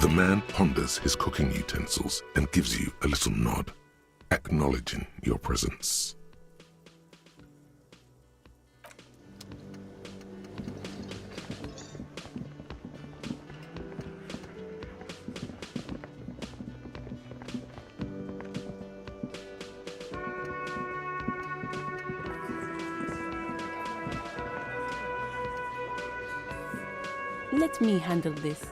The man ponders his cooking utensils and gives you a little nod, acknowledging your presence. Let me handle this.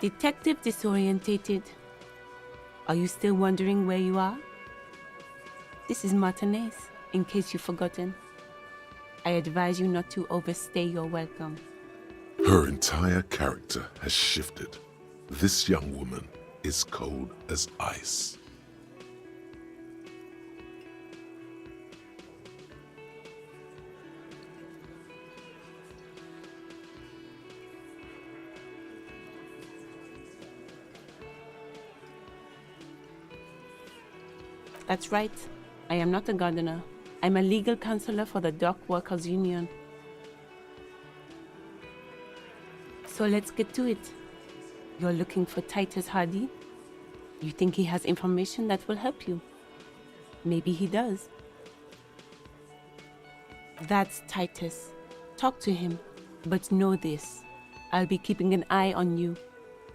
Detective disorientated. Are you still wondering where you are? This is Martinez, in case you've forgotten. I advise you not to overstay your welcome. Her entire character has shifted. This young woman is cold as ice. That's right. I am not a gardener. I'm a legal counselor for the Dock Workers Union. So let's get to it. You're looking for Titus Hardy? You think he has information that will help you? Maybe he does. That's Titus. Talk to him. But know this. I'll be keeping an eye on you.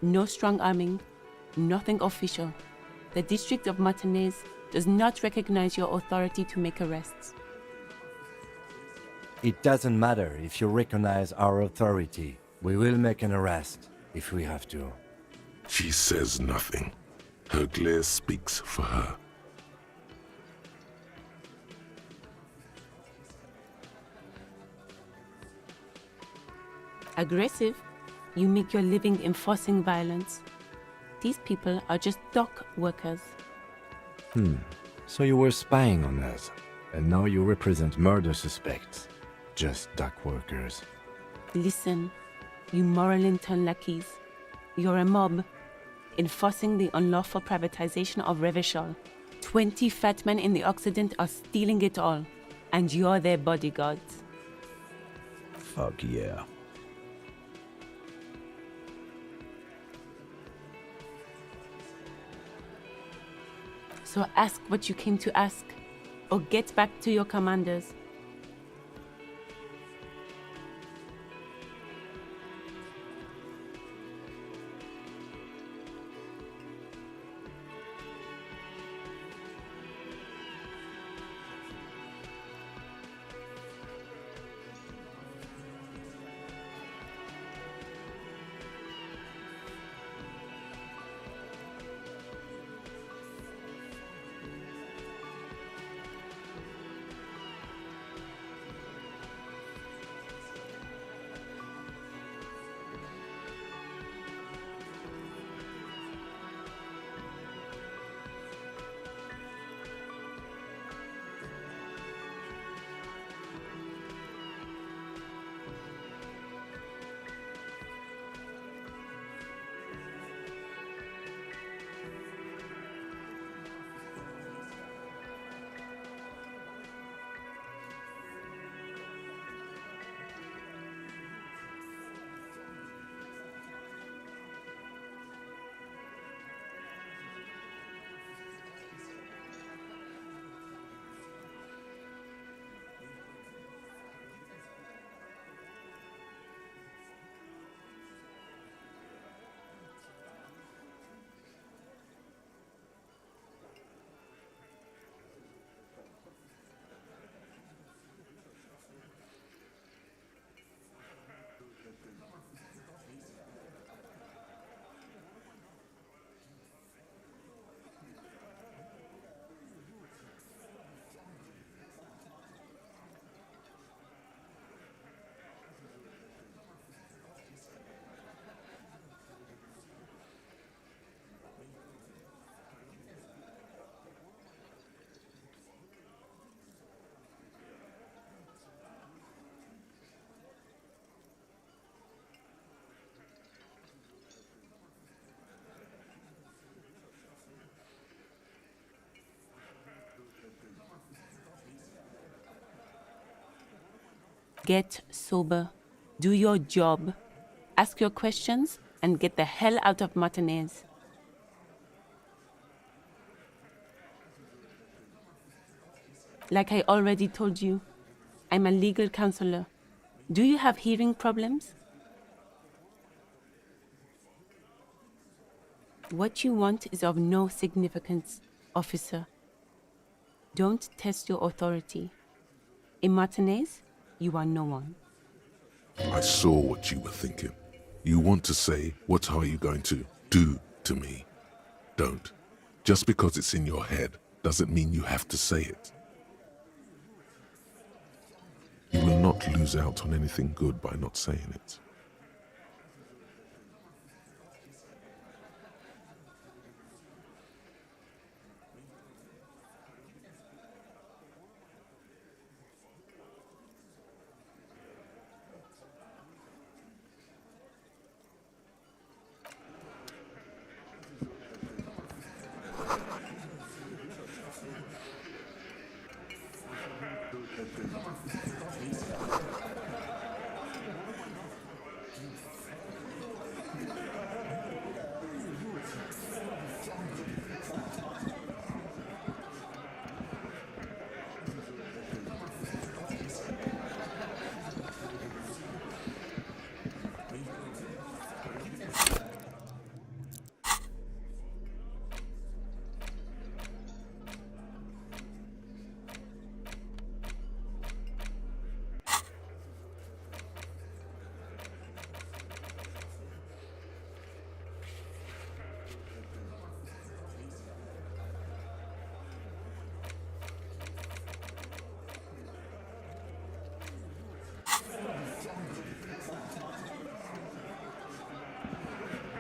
No strong arming. Nothing official. The District of Martinez does not recognize your authority to make arrests. It doesn't matter if you recognize our authority. We will make an arrest if we have to. She says nothing. Her glare speaks for her. Aggressive? You make your living enforcing violence. These people are just dock workers. So you were spying on us, and now you represent murder suspects. Just dock workers. Listen, you moral intern lackeys. You're a mob, enforcing the unlawful privatization of Revachol. 20 fat men in the Occident are stealing it all, and you're their bodyguards. Fuck yeah. So ask what you came to ask, or get back to your commanders. Get sober, do your job, ask your questions, and get the hell out of Martinez. Like I already told you, I'm a legal counselor. Do you have hearing problems? What you want is of no significance, officer. Don't test your authority. In Martinez, you are no one. I saw what you were thinking. You want to say, what are you going to do to me? Don't. Just because it's in your head doesn't mean you have to say it. You will not lose out on anything good by not saying it.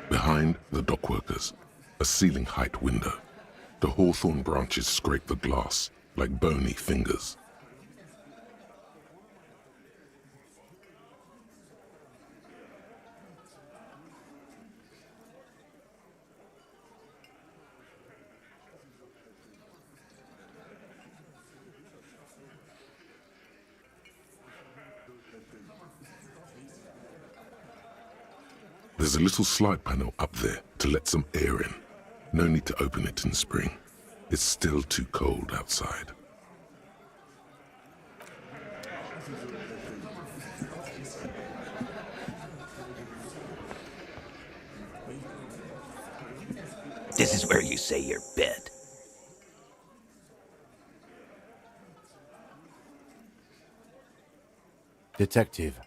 Behind the dockworkers, a ceiling-height window. The hawthorn branches scrape the glass like bony fingers. There's a little slide panel up there to let some air in. No need to open it in spring. It's still too cold outside. This is where you say your bit. Detective.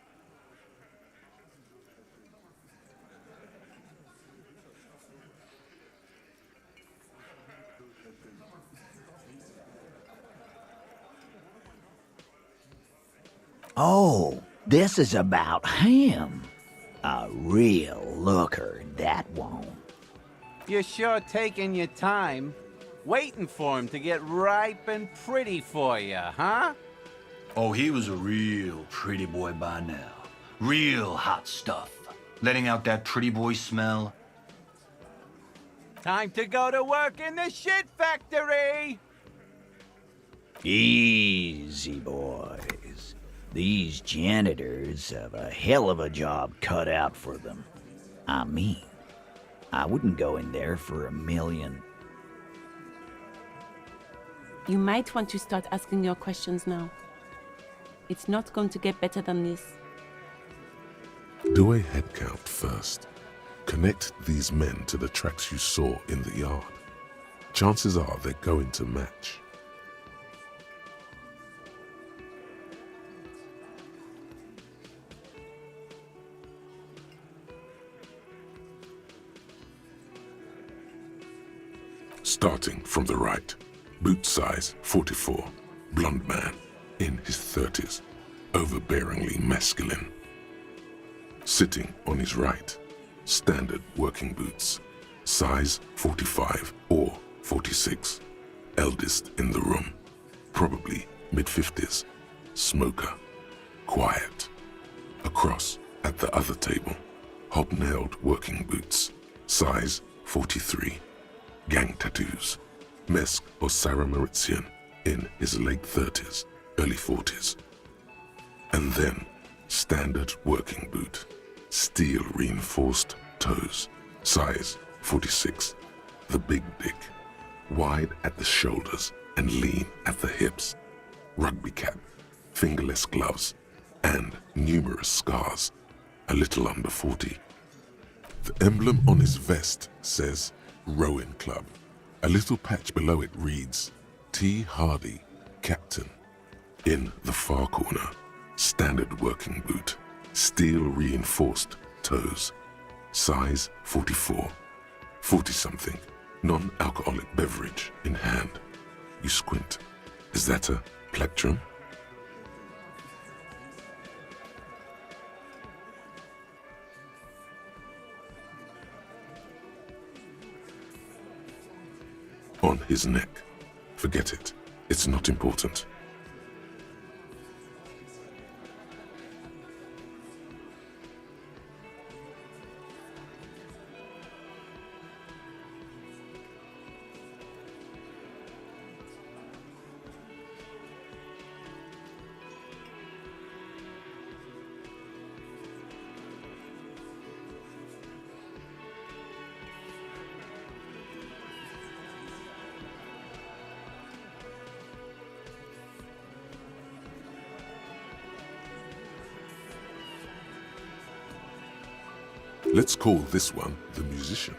Oh, this is about him. A real looker, that one. You're sure taking your time, waiting for him to get ripe and pretty for you, huh? Oh, he was a real pretty boy by now. Real hot stuff. Letting out that pretty boy smell. Time to go to work in the shit factory! Easy, boys. These janitors have a hell of a job cut out for them. I mean, I wouldn't go in there for $1 million. You might want to start asking your questions now. It's not going to get better than this. Do a head count first. Connect these men to the tracks you saw in the yard. Chances are they're going to match. Starting from the right, boot size 44, blonde man, in his 30s, overbearingly masculine. Sitting on his right, standard working boots, size 45 or 46, eldest in the room, probably mid-50s, smoker, quiet. Across at the other table, hobnailed working boots, size 43, gang tattoos, Mesk or Sarah Mauritian in his late 30s, early 40s. And then Standard working boot. Steel reinforced toes. Size 46. The big dick. Wide at the shoulders and lean at the hips. Rugby cap. Fingerless gloves. And numerous scars. A little under 40. The emblem on his vest says Rowing Club. A little patch below it reads T. Hardy, Captain. In the far corner, standard working boot, steel reinforced toes, size 44, 40-something, non-alcoholic beverage in hand. You squint. Is that a plectrum? On his neck. Forget it. It's not important. Let's call this one the musician.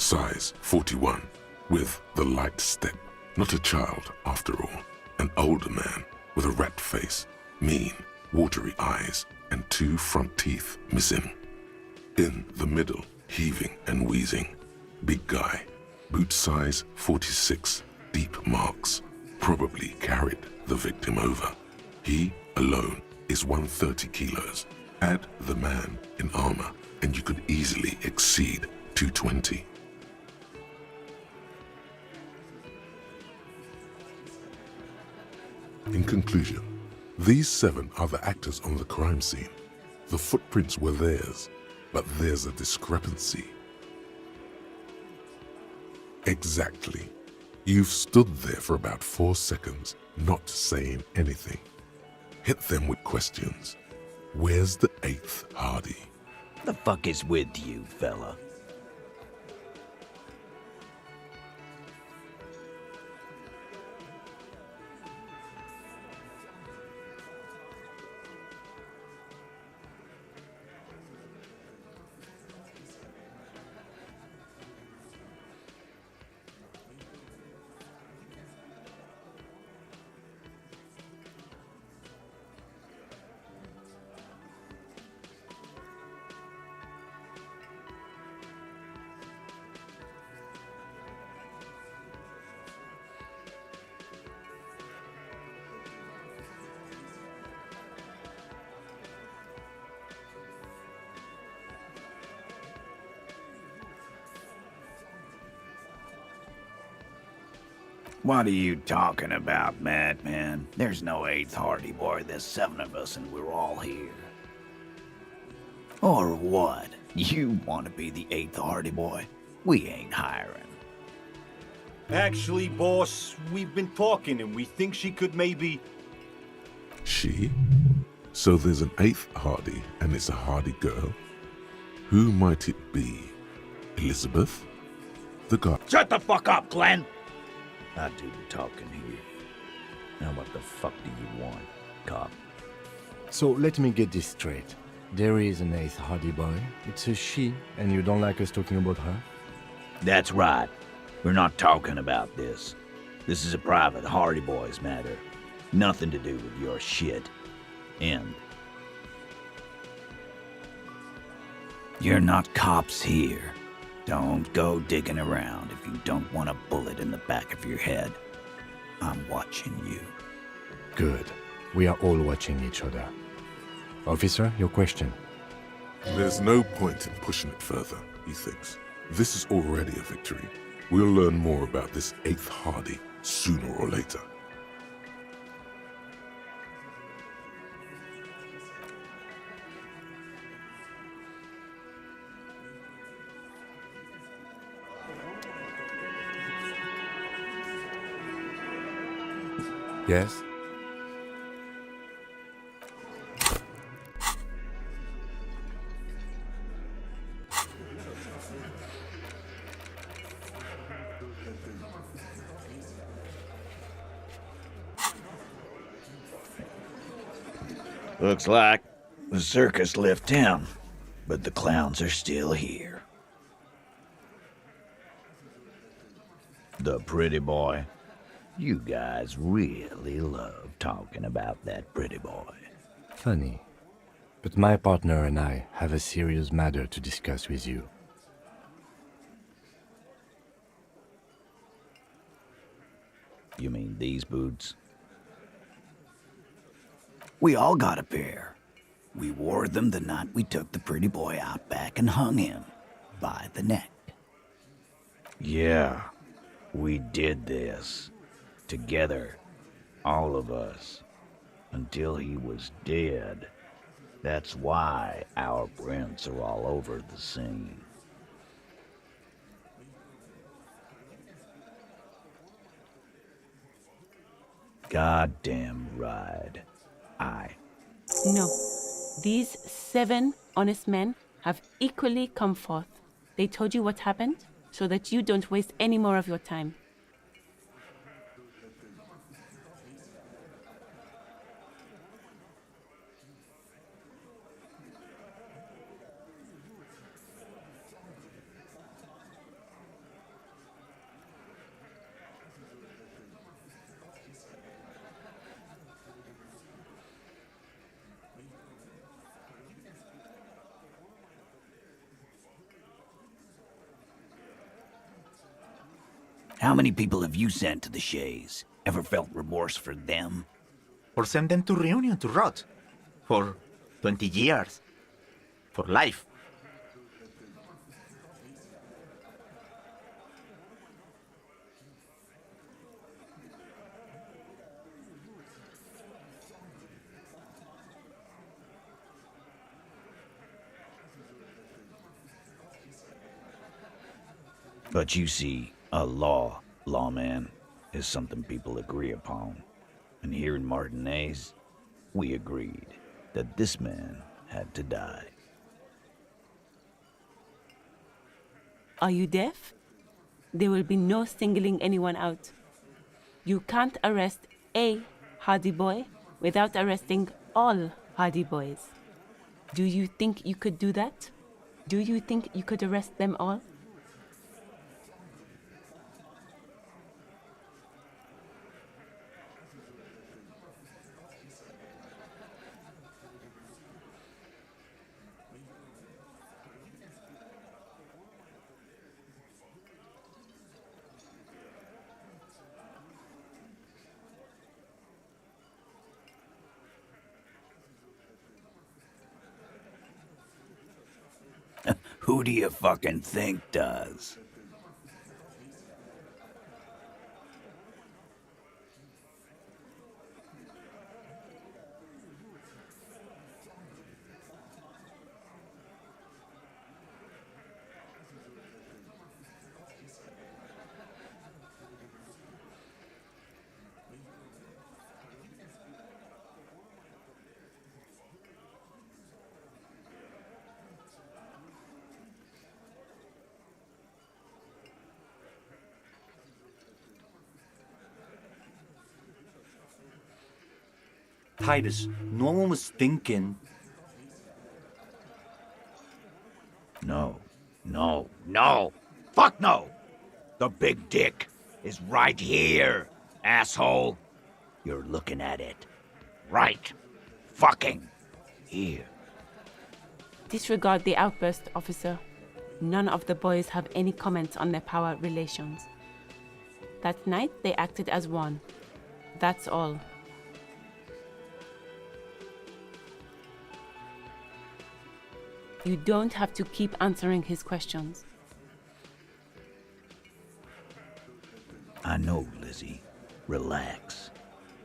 size 41, with the light step. Not a child, after all. An older man with a rat face, mean, watery eyes, and 2 front teeth missing. In the middle, heaving and wheezing. Big guy, boot size 46, deep marks. Probably carried the victim over. He alone is 130 kilos. Add the man in armor, and you could easily exceed 220. In conclusion, these 7 are the actors on the crime scene. The footprints were theirs, but there's a discrepancy. Exactly. You've stood there for about 4 seconds, not saying anything. Hit them with questions. Where's the 8th Hardy? The fuck is with you, fella? What are you talking about, madman? There's no 8th Hardy Boy. There's 7 of us and we're all here. Or what? You want to be the 8th Hardy Boy? We ain't hiring. Actually, boss, we've been talking and we think she could maybe... She? So there's an 8th Hardy, and it's a Hardy girl? Who might it be? Elizabeth? The guy. Shut the fuck up, Glenn! I do the talking here. Now what the fuck do you want, cop? So let me get this straight. There is an 8th Hardy Boy. It's a she, and you don't like us talking about her? That's right. We're not talking about this. This is a private Hardy Boys matter. Nothing to do with your shit. End. You're not cops here. Don't go digging around if you don't want a bullet in the back of your head. I'm watching you. Good. We are all watching each other. Officer, your question. There's no point in pushing it further, he thinks. This is already a victory. We'll learn more about this 8th Hardy sooner or later. Yes? Looks like the circus left town, but the clowns are still here. The pretty boy. You guys really love talking about that pretty boy. Funny. But my partner and I have a serious matter to discuss with you. You mean these boots? We all got a pair. We wore them the night we took the pretty boy out back and hung him by the neck. Yeah, we did this. Together, all of us, until he was dead. That's why our prints are all over the scene. Goddamn right. No. These 7 honest men have equally come forth. They told you what happened so that you don't waste any more of your time. How many people have you sent to the Shays? Ever felt remorse for them? Or send them to Reunion to rot. For 20 years. For life. But you see, a lawman, is something people agree upon. And here in Martinez, we agreed that this man had to die. Are you deaf? There will be no singling anyone out. You can't arrest a Hardy Boy without arresting all Hardy Boys. Do you think you could do that? Do you think you could arrest them all? Who do you fucking think does? Titus, no one was thinking. No. Fuck no! The big dick is right here, asshole. You're looking at it. Right. Fucking here. Disregard the outburst, officer. None of the boys have any comments on their power relations. That night, they acted as one. That's all. You don't have to keep answering his questions. I know, Lizzie. Relax.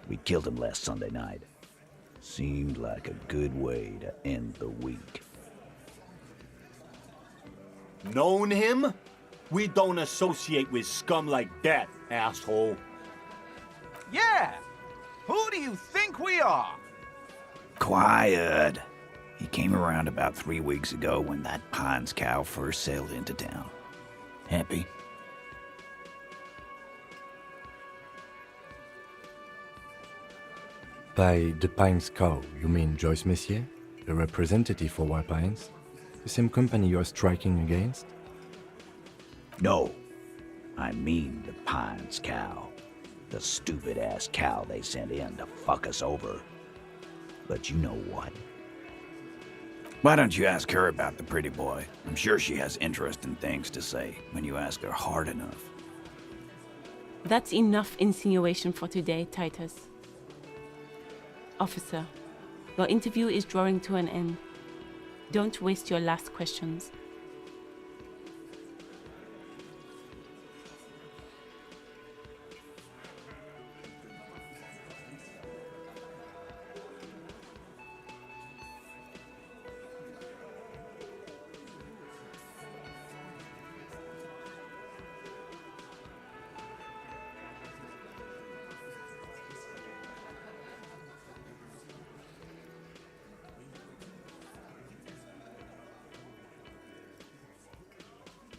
We killed him last Sunday night. Seemed like a good way to end the week. Known him? We don't associate with scum like that, asshole. Yeah! Who do you think we are? Quiet. He came around about 3 weeks ago when that Pines cow first sailed into town. Happy? By the Pines cow, you mean Joyce Messier, the representative for White Pines? The same company you're striking against? No. I mean the Pines cow. The stupid-ass cow they sent in to fuck us over. But you know what? Why don't you ask her about the pretty boy? I'm sure she has interesting things to say when you ask her hard enough. That's enough insinuation for today, Titus. Officer, your interview is drawing to an end. Don't waste your last questions.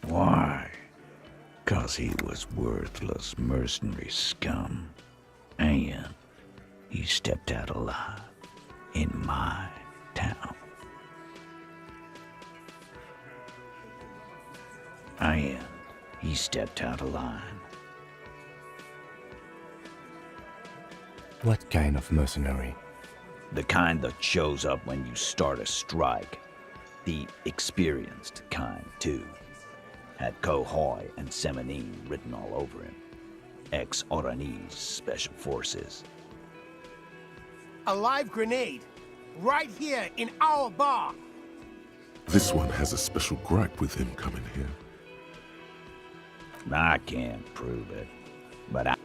Why? 'Cause he was worthless mercenary scum. And he stepped out alive in my town. And he stepped out of line. What kind of mercenary? The kind that shows up when you start a strike. The experienced kind, too. Had Cohoy and Seminine written all over him. ex-Oranese Special Forces. A live grenade. Right here in our bar. This one has a special gripe with him coming here. I can't prove it, but I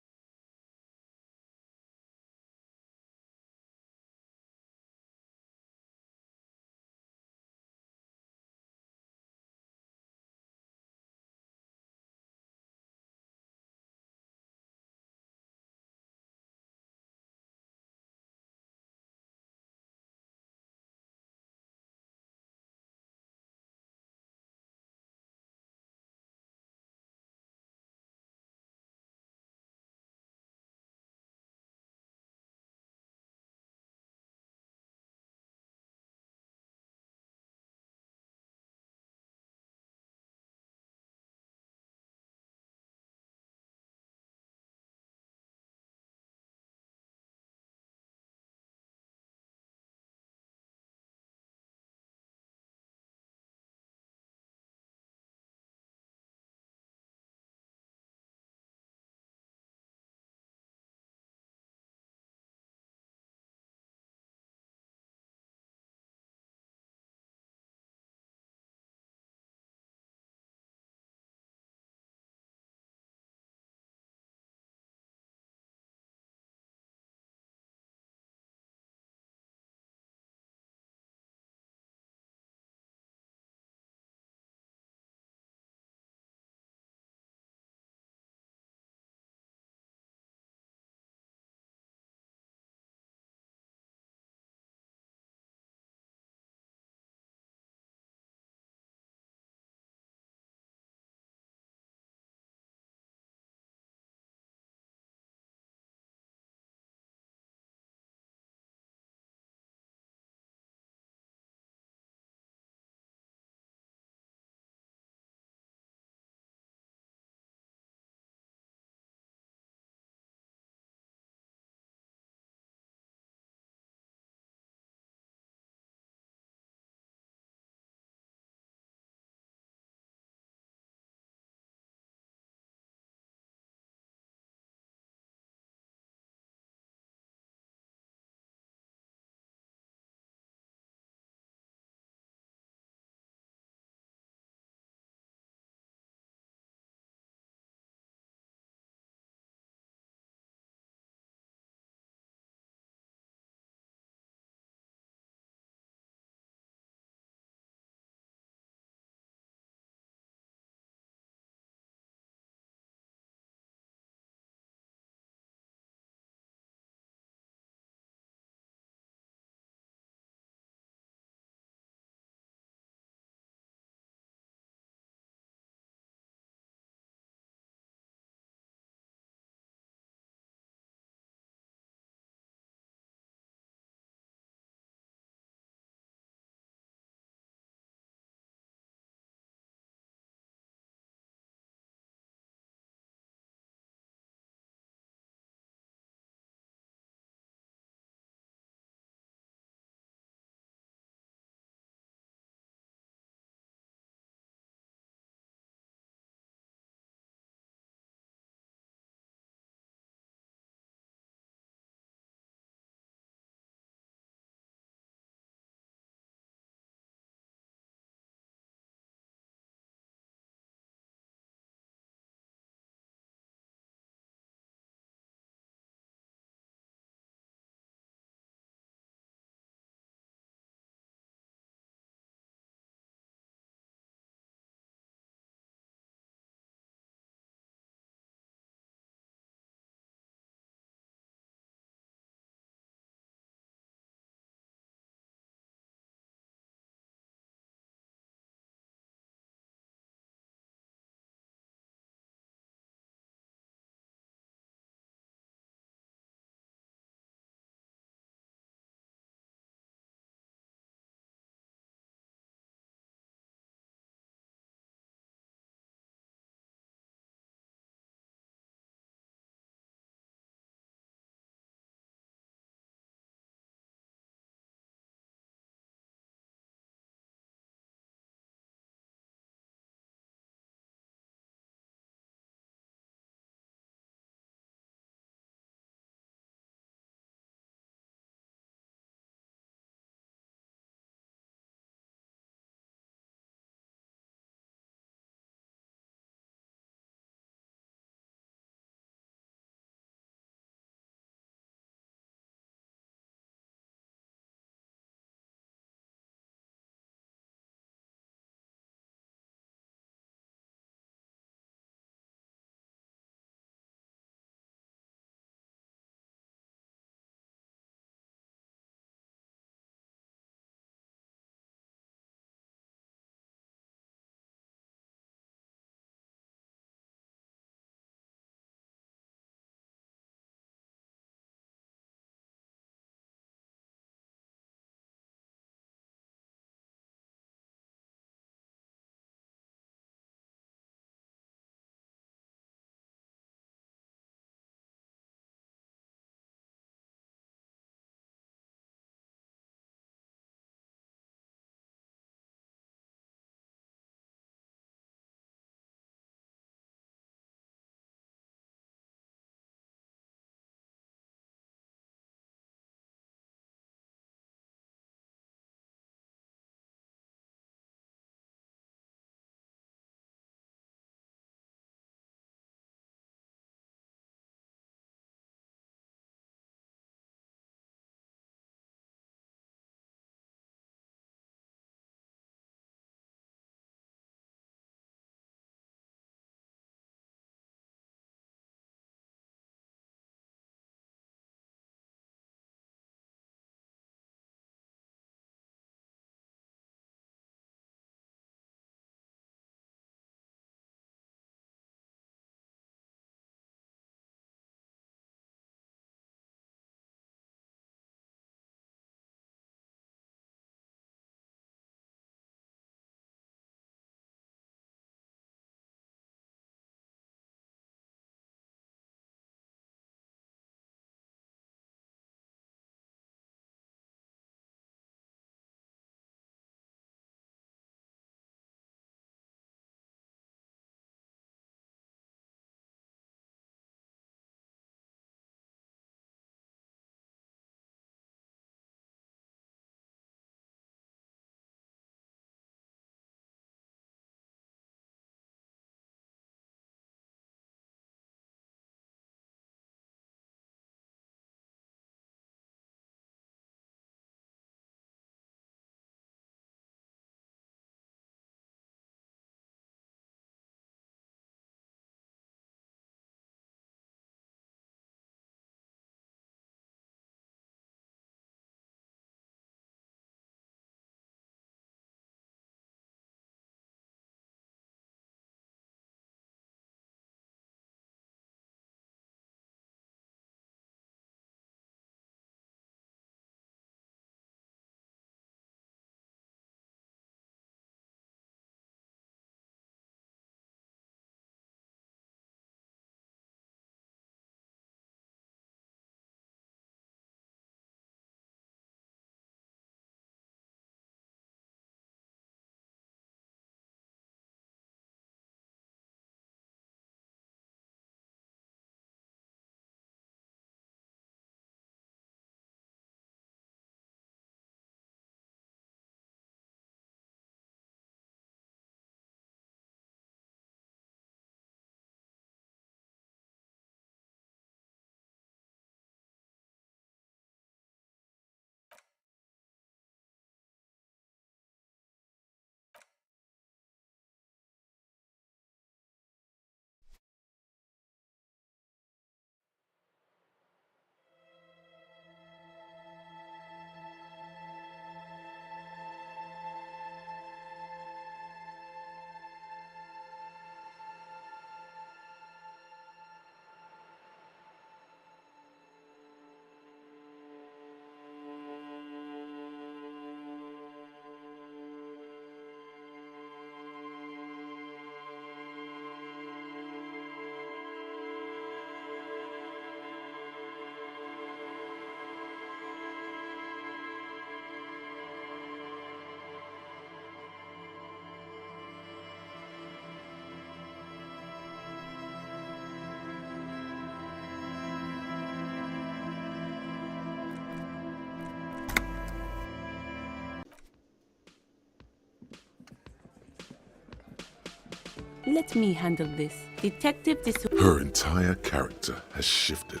Let me handle this. Detective Dis... Her entire character has shifted.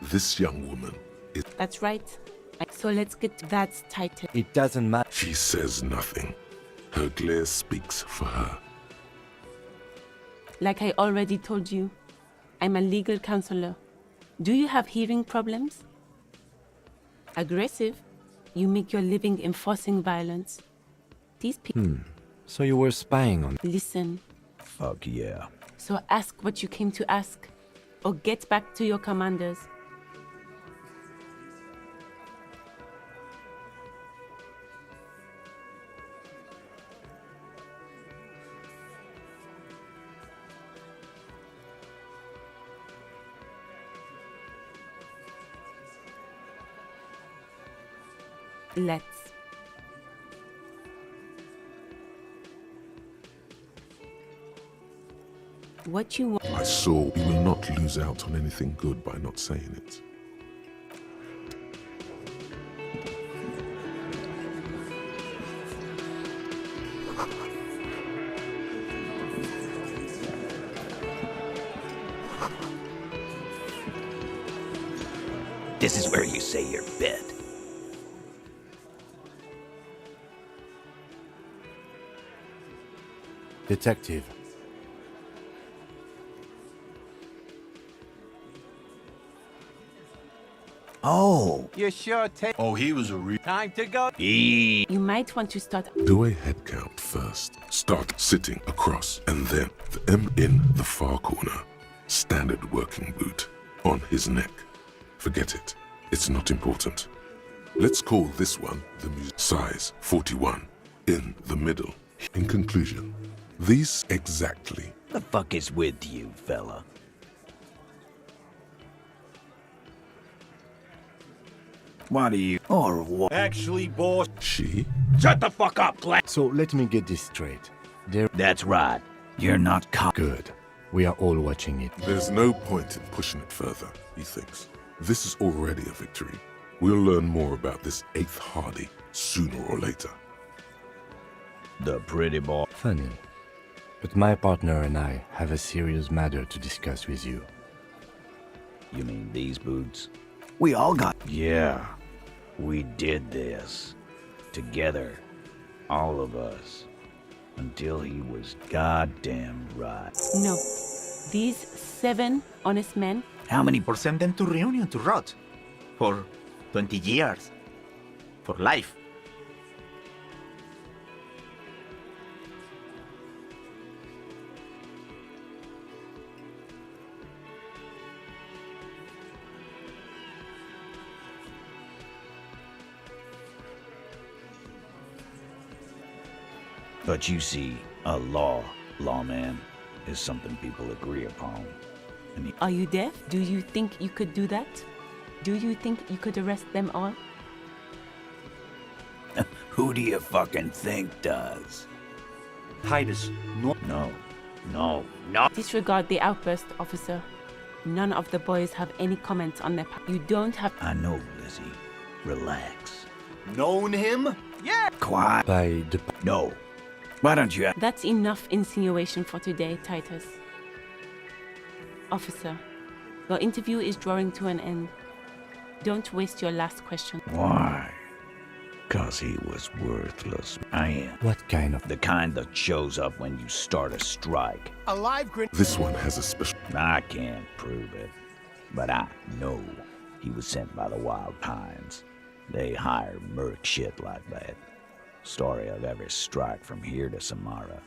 This young woman is... That's right. So let's get to that title. It doesn't matter. She says nothing. Her glare speaks for her. Like I already told you, I'm a legal counselor. Do you have hearing problems? Aggressive? You make your living enforcing violence. These people... So you were spying on... Listen. Fuck yeah. So ask what you came to ask, or get back to your commanders. Let's. What you want? I saw we will not lose out on anything good by not saying it. This is where you say your bit. Detective. Oh. You sure take... Oh, he was a real... Time to go. You might want to start. Do a head count first. Start sitting across, and then the M in the far corner. Standard working boot on his neck. Forget it. It's not important. Let's call this one the size 41 in the middle. In conclusion, these exactly. The fuck is with you, fella? What do you... Or what? Actually, boss, She? Shut the fuck up, Glenn! So let me get this straight. They're That's right. You're not good. We are all watching it. There's no point in pushing it further, he thinks. This is already a victory. We'll learn more about this 8th Hardy sooner or later. The pretty boy. Funny. But my partner and I have a serious matter to discuss with you. You mean these boots? We all got... Yeah. We did this. Together. All of us. Until he was goddamn right. No. These 7 honest men. How many... Or send them to reunion to rot. For 20 years. For life. But you see, a lawman, is something people agree upon. And he, Are you deaf? Do you think you could do that? Do you think you could arrest them all? who do you fucking think does? Titus, no. No. Disregard the outburst, officer. None of the boys have any comments on their part. You don't have... I know, Lizzie. Relax. Known him? Quiet. By the... No. Why don't you... That's enough insinuation for today, Titus. Officer, your interview is drawing to an end. Don't waste your last question. Why? 'Cause he was worthless. I am. What kind of... The kind that shows up when you start a strike. A live grenade. This one has a special... I can't prove it, but I know he was sent by the Wild Pines. They hire merc shit like that. Story of every strike from here to Samara.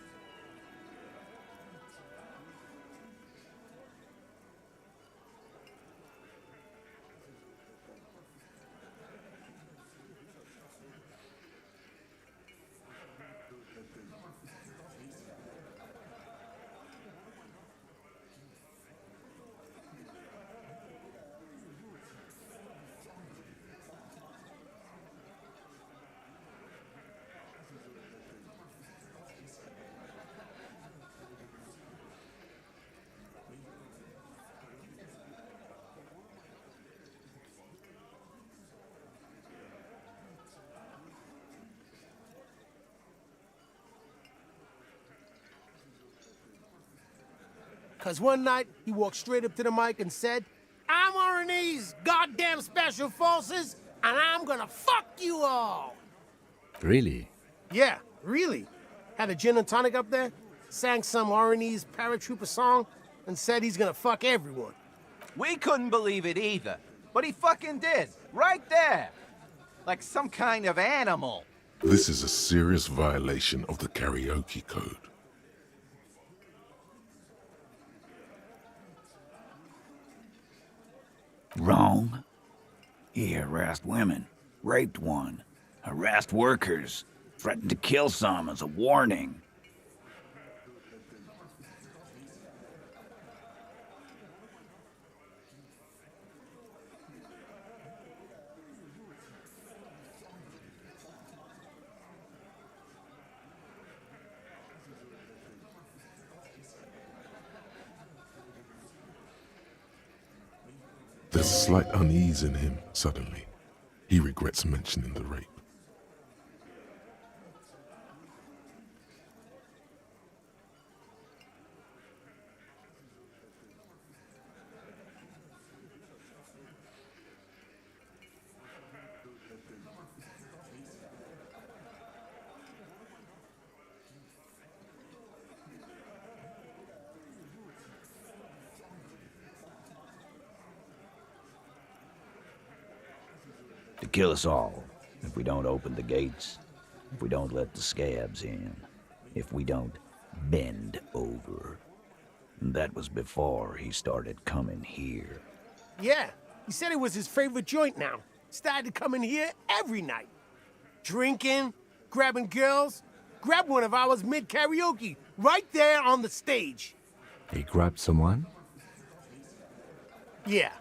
'Cause one night, he walked straight up to the mic and said, I'm RNA's goddamn special forces, and I'm gonna fuck you all! Really? Yeah, really. Had a gin and tonic up there, sang some RNA's paratrooper song, and said he's gonna fuck everyone. We couldn't believe it either, but he fucking did, right there. Like some kind of animal. This is a serious violation of the karaoke code. Wrong. He harassed women, raped one, harassed workers, threatened to kill some as a warning. There's slight unease in him suddenly. He regrets mentioning the rape. To kill us all, if we don't open the gates, if we don't let the scabs in, if we don't bend over. And that was before he started coming here. Yeah, he said it was his favorite joint now. Started coming here every night. Drinking, grabbing girls. Grabbed one of ours mid-karaoke, right there on the stage. He grabbed someone? Yeah,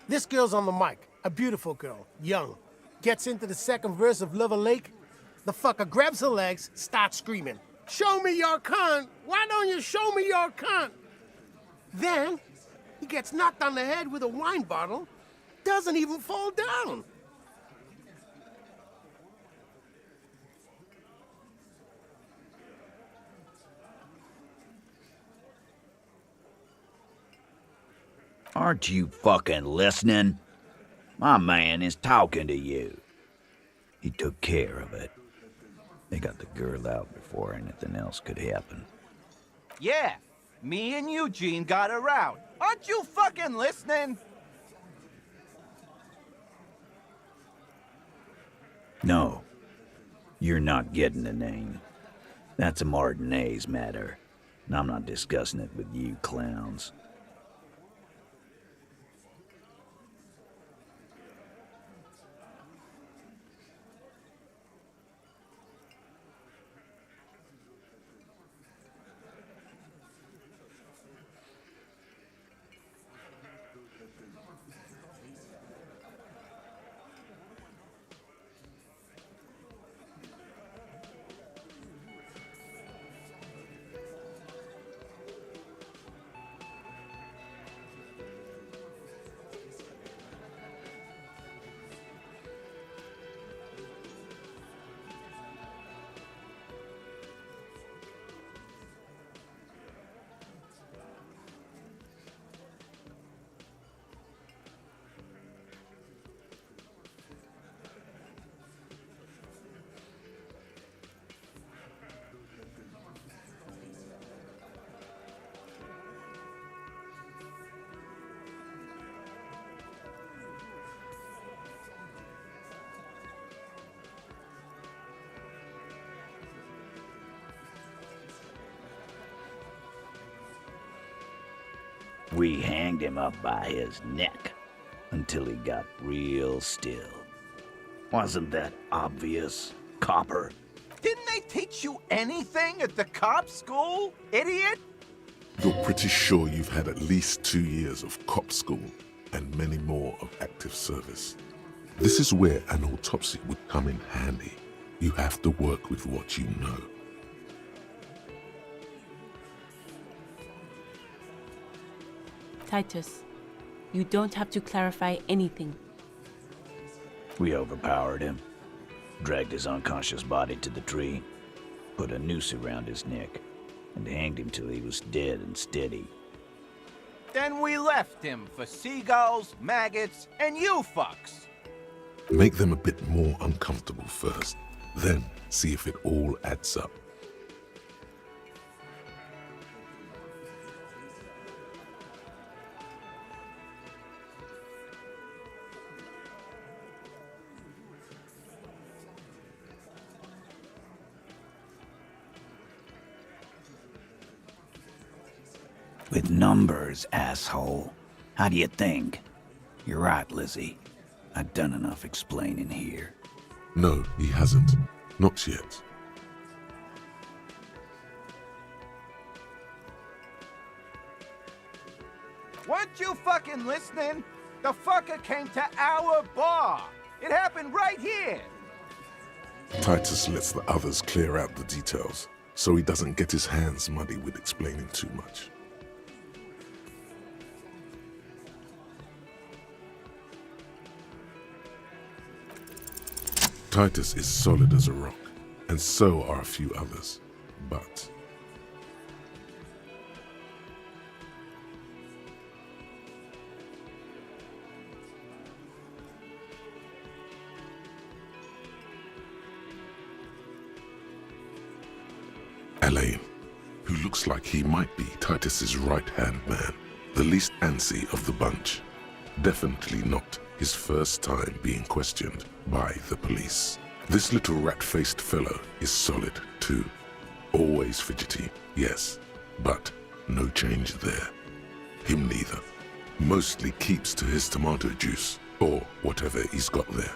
this girl's on the mic. A beautiful girl, young. Gets into the second verse of Lover Lake. The fucker grabs her legs, starts screaming, Show me your cunt! Why don't you show me your cunt? Then, he gets knocked on the head with a wine bottle, doesn't even fall down. Aren't you fucking listening? My man is talking to you. He took care of it. They got the girl out before anything else could happen. Yeah, me and Eugene got her out. Aren't you fucking listening? No, you're not getting the name. That's a Martinez matter, and I'm not discussing it with you clowns. We hanged him up by his neck until he got real still. Wasn't that obvious, copper? Didn't they teach you anything at the cop school, idiot? You're pretty sure you've had at least 2 years of cop school and many more of active service. This is where an autopsy would come in handy. You have to work with what you know. Titus, you don't have to clarify anything. We overpowered him, dragged his unconscious body to the tree, put a noose around his neck, and hanged him till he was dead and steady. Then we left him for seagulls, maggots, and you fucks. Make them a bit more uncomfortable first, then see if it all adds up. With numbers, asshole. How do you think? You're right, Lizzie. I've done enough explaining here. No, he hasn't. Not yet. Weren't you fucking listening? The fucker came to our bar. It happened right here. Titus lets the others clear out the details, so he doesn't get his hands muddy with explaining too much. Titus is solid as a rock, and so are a few others, but... Elaine, who looks like he might be Titus's right-hand man, the least antsy of the bunch. Definitely not his first time being questioned by the police. This little rat-faced fellow is solid too. Always fidgety, yes, but no change there. Him neither. Mostly keeps to his tomato juice, or whatever he's got there.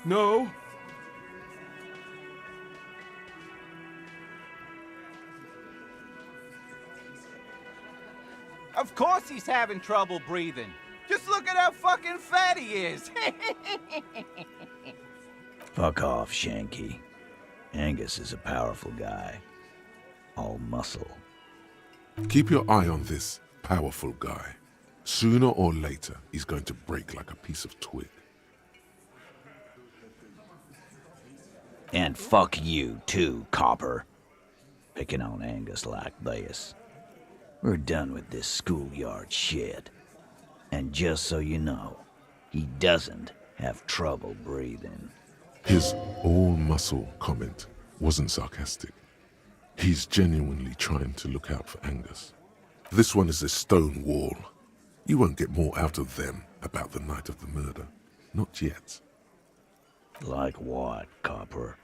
No. Of course he's having trouble breathing. Just look at how fucking fat he is. Fuck off, Shanky. Angus is a powerful guy. All muscle. Keep your eye on this powerful guy. Sooner or later, he's going to break like a piece of twig. And fuck you, too, copper. Picking on Angus like this. We're done with this schoolyard shit. And just so you know, he doesn't have trouble breathing. His all-muscle comment wasn't sarcastic. He's genuinely trying to look out for Angus. This one is a stone wall. You won't get more out of them about the night of the murder. Not yet. Like what, copper?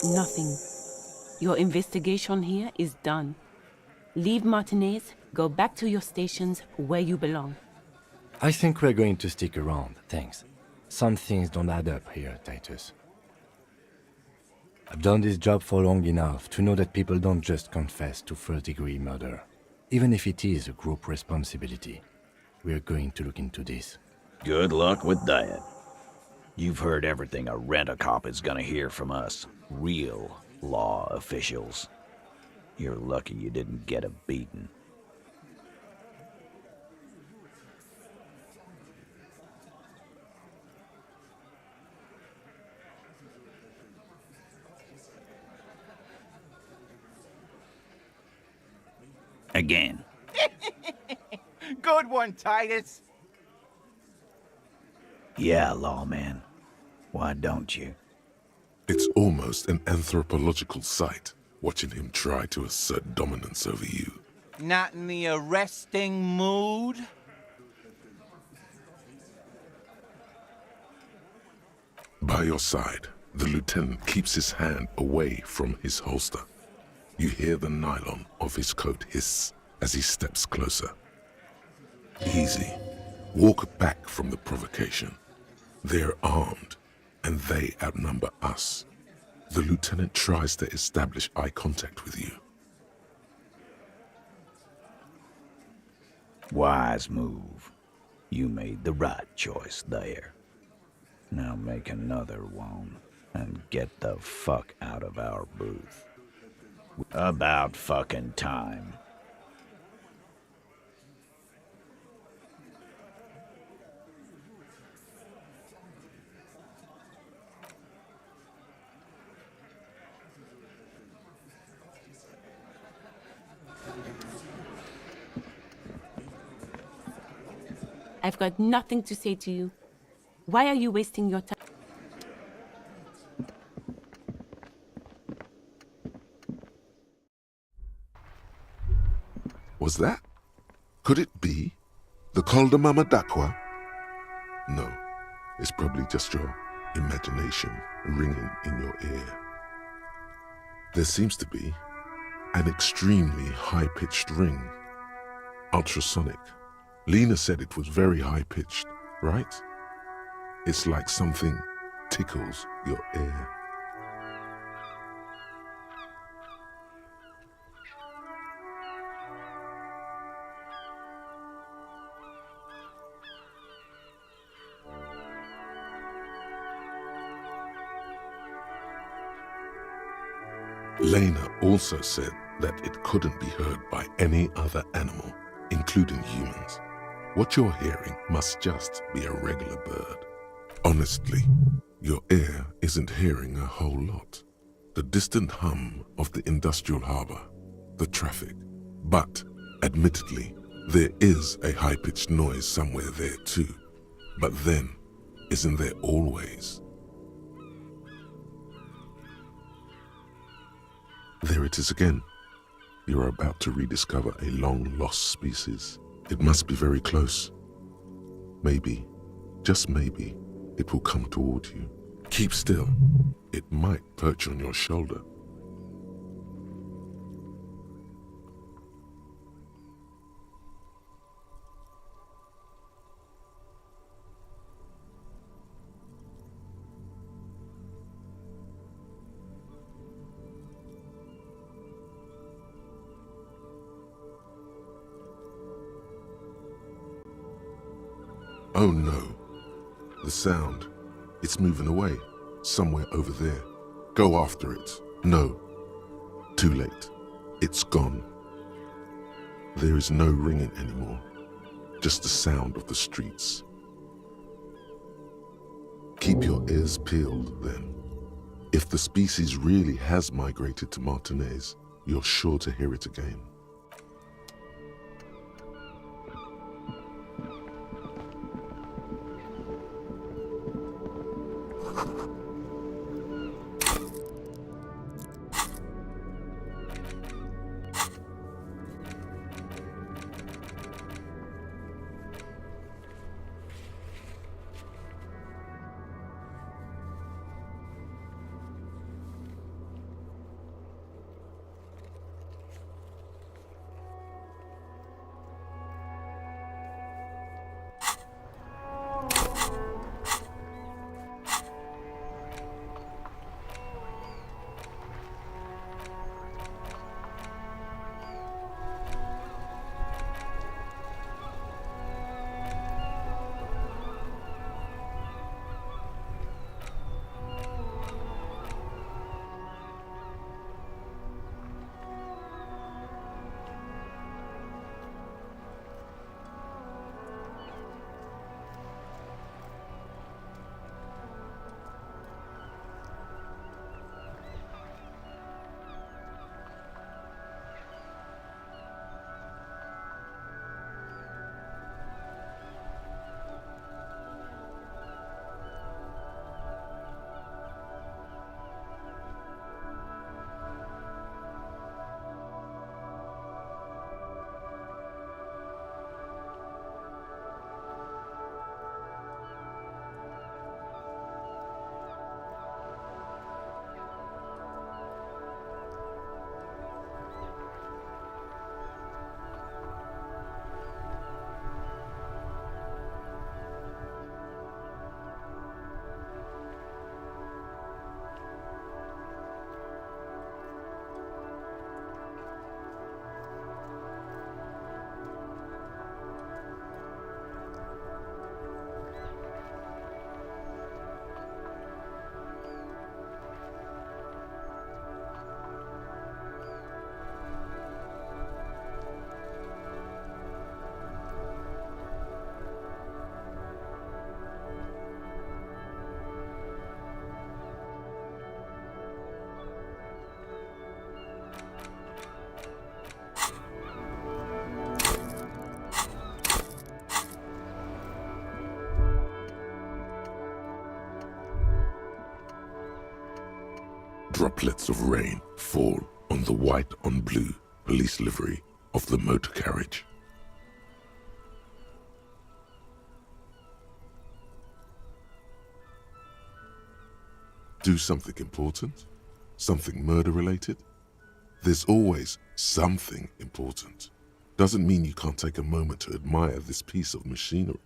Nothing. Your investigation here is done. Leave Martinez, go back to your stations where you belong. I think we're going to stick around, thanks. Some things don't add up here, Titus. I've done this job for long enough to know that people don't just confess to first-degree murder, even if it is a group responsibility. We're going to look into this. Good luck with that. You've heard everything a rent-a-cop is gonna hear from us, real law officials. You're lucky you didn't get a beating. Again. Good one, Titus. Yeah, lawman. Why don't you? It's almost an anthropological sight, watching him try to assert dominance over you. Not in the arresting mood? By your side, the lieutenant keeps his hand away from his holster. You hear the nylon of his coat hiss as he steps closer. Easy. Walk back from the provocation. They're armed, and they outnumber us. The lieutenant tries to establish eye contact with you. Wise move. You made the right choice there. Now make another one and get the fuck out of our booth. About fucking time. I've got nothing to say to you. Why are you wasting your time? Was that? Could it be? The Col de Mama Dakwa? No, it's probably just your imagination ringing in your ear. There seems to be an extremely high-pitched ring. Ultrasonic. Lena said it was very high-pitched, right? It's like something tickles your ear. Lena also said that it couldn't be heard by any other animal, including humans. What you're hearing must just be a regular bird. Honestly, your ear isn't hearing a whole lot. The distant hum of the industrial harbor, the traffic. But, admittedly, there is a high-pitched noise somewhere there too. But then, isn't there always? There it is again. You're about to rediscover a long-lost species. It must be very close. Maybe, just maybe, it will come toward you. Keep still. It might perch on your shoulder. Oh no. The sound. It's moving away. Somewhere over there. Go after it. No. Too late. It's gone. There is no ringing anymore. Just the sound of the streets. Keep your ears peeled, then. If the species really has migrated to Martinez, you're sure to hear it again. droplets of rain fall on the white on blue police livery of the motor carriage. Do something important? Something murder-related? There's always something important. Doesn't mean you can't take a moment to admire this piece of machinery.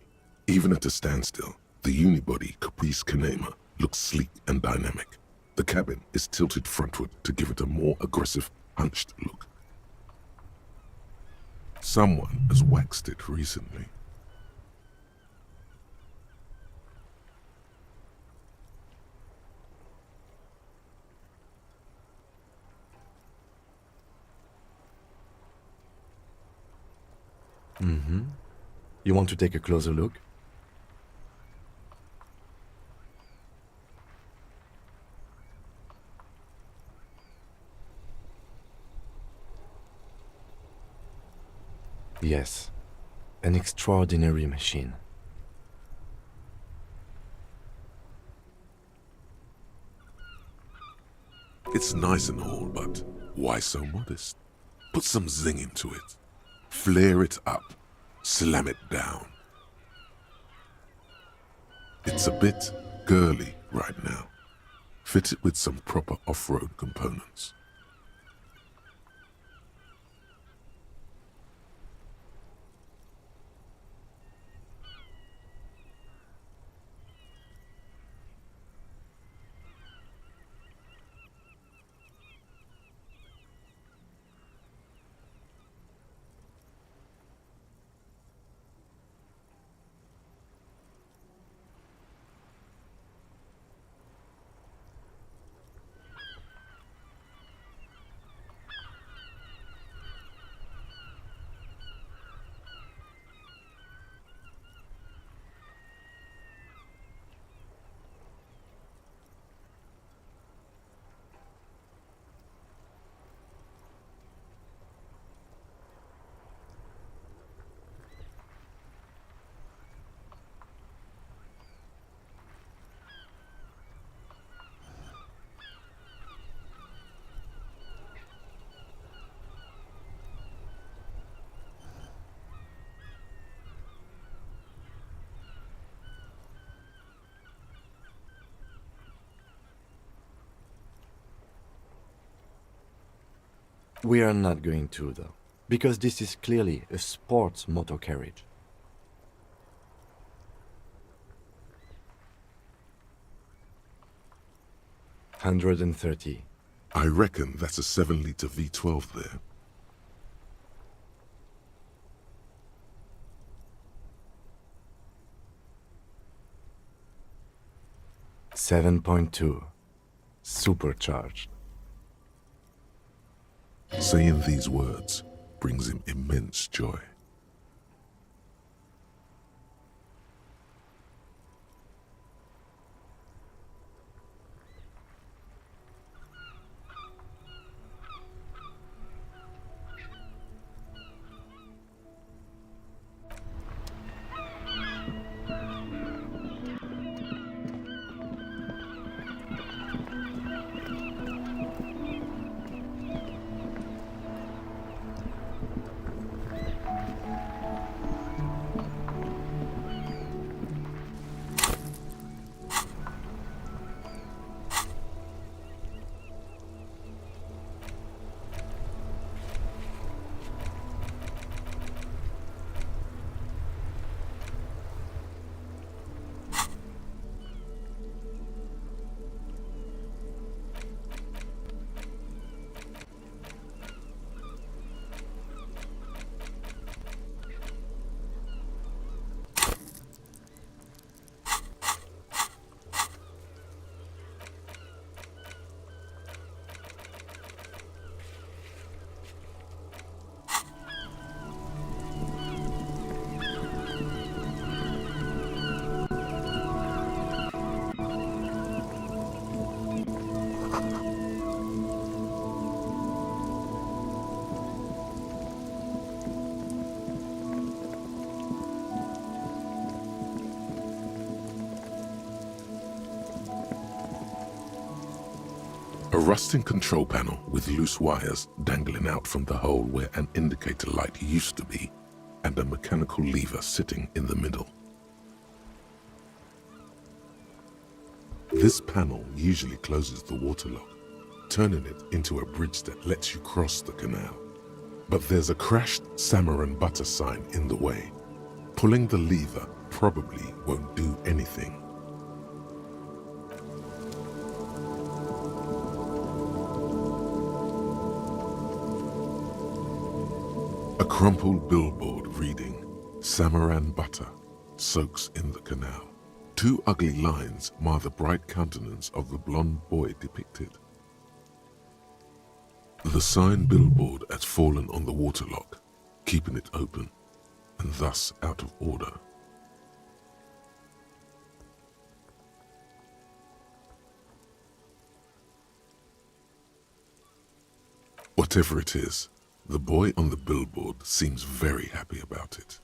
Even at a standstill, the unibody Caprice Canema looks sleek and dynamic. The cabin is tilted frontward to give it a more aggressive, hunched look. Someone has waxed it recently. You want to take a closer look? Yes, an extraordinary machine. It's nice and all, but why so modest? Put some zing into it. Flare it up. Slam it down. It's a bit girly right now. Fit it with some proper off-road components. We are not going to, though, because this is clearly a sports motor carriage. $130. I reckon that's a 7-liter V12 there. $7.2. Supercharged. Saying these words brings him immense joy. A rusting control panel with loose wires dangling out from the hole where an indicator light used to be, and a mechanical lever sitting in the middle. This panel usually closes the waterlock, turning it into a bridge that lets you cross the canal. But there's a crashed salmon and butter sign in the way. Pulling the lever probably won't do anything. A crumpled billboard reading, "Samaran butter soaks in the canal." Two ugly lines mar the bright countenance of the blonde boy depicted. The sign billboard has fallen on the waterlock, keeping it open, and thus out of order. Whatever it is, the boy on the billboard seems very happy about it.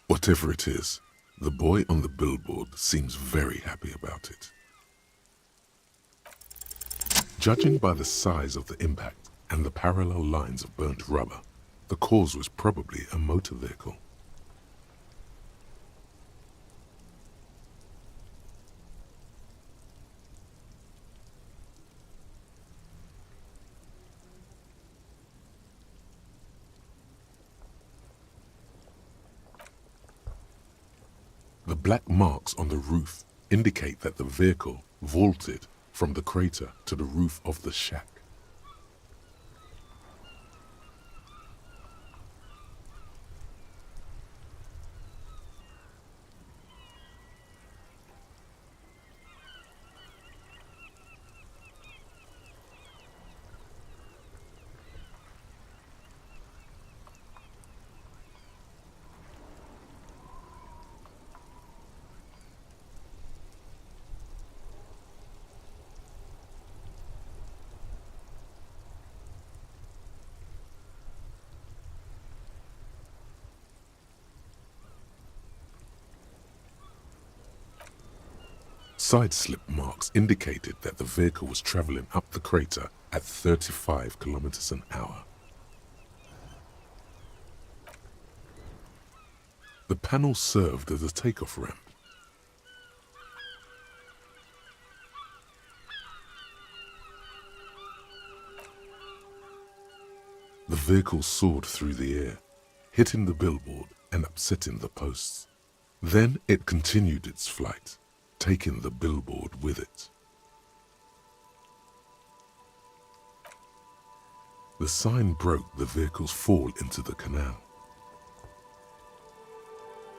Whatever it is, the boy on the billboard seems very happy about it. Judging by the size of the impact and the parallel lines of burnt rubber, the cause was probably a motor vehicle. The black marks on the roof indicate that the vehicle vaulted from the crater to the roof of the shack. Side slip marks indicated that the vehicle was traveling up the crater at 35 kilometers an hour. The panel served as a takeoff ramp. The vehicle soared through the air, hitting the billboard and upsetting the posts. Then it continued its flight, taking the billboard with it. The sign broke the vehicle's fall into the canal.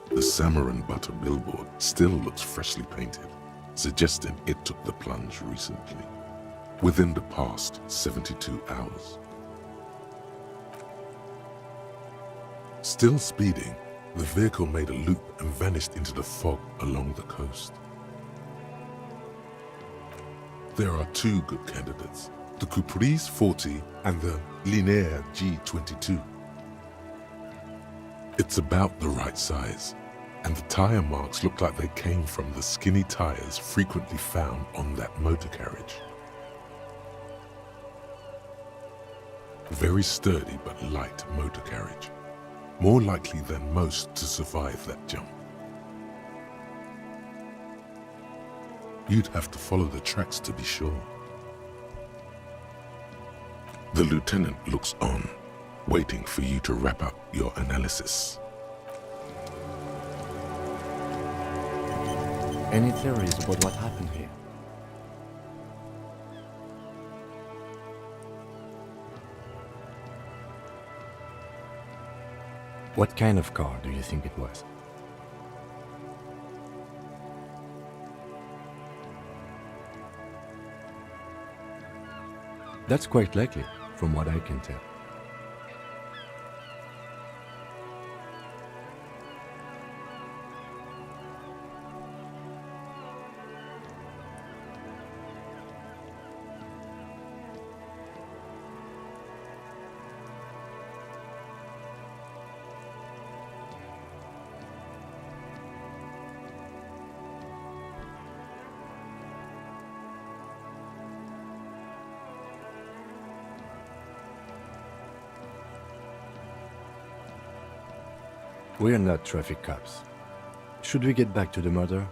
The Samaran butter billboard still looks freshly painted, suggesting it took the plunge recently, within the past 72 hours. Still speeding, the vehicle made a loop and vanished into the fog along the coast. There are two good candidates, the Caprice 40 and the Linear G22. It's about the right size, and the tire marks look like they came from the skinny tires frequently found on that motor carriage. Very sturdy but light motor carriage. More likely than most to survive that jump. You'd have to follow the tracks to be sure. The lieutenant looks on, waiting for you to wrap up your analysis. Any theories about what happened here? What kind of car do you think it was? That's quite likely, from what I can tell. We're not traffic cops. Should we get back to the murder?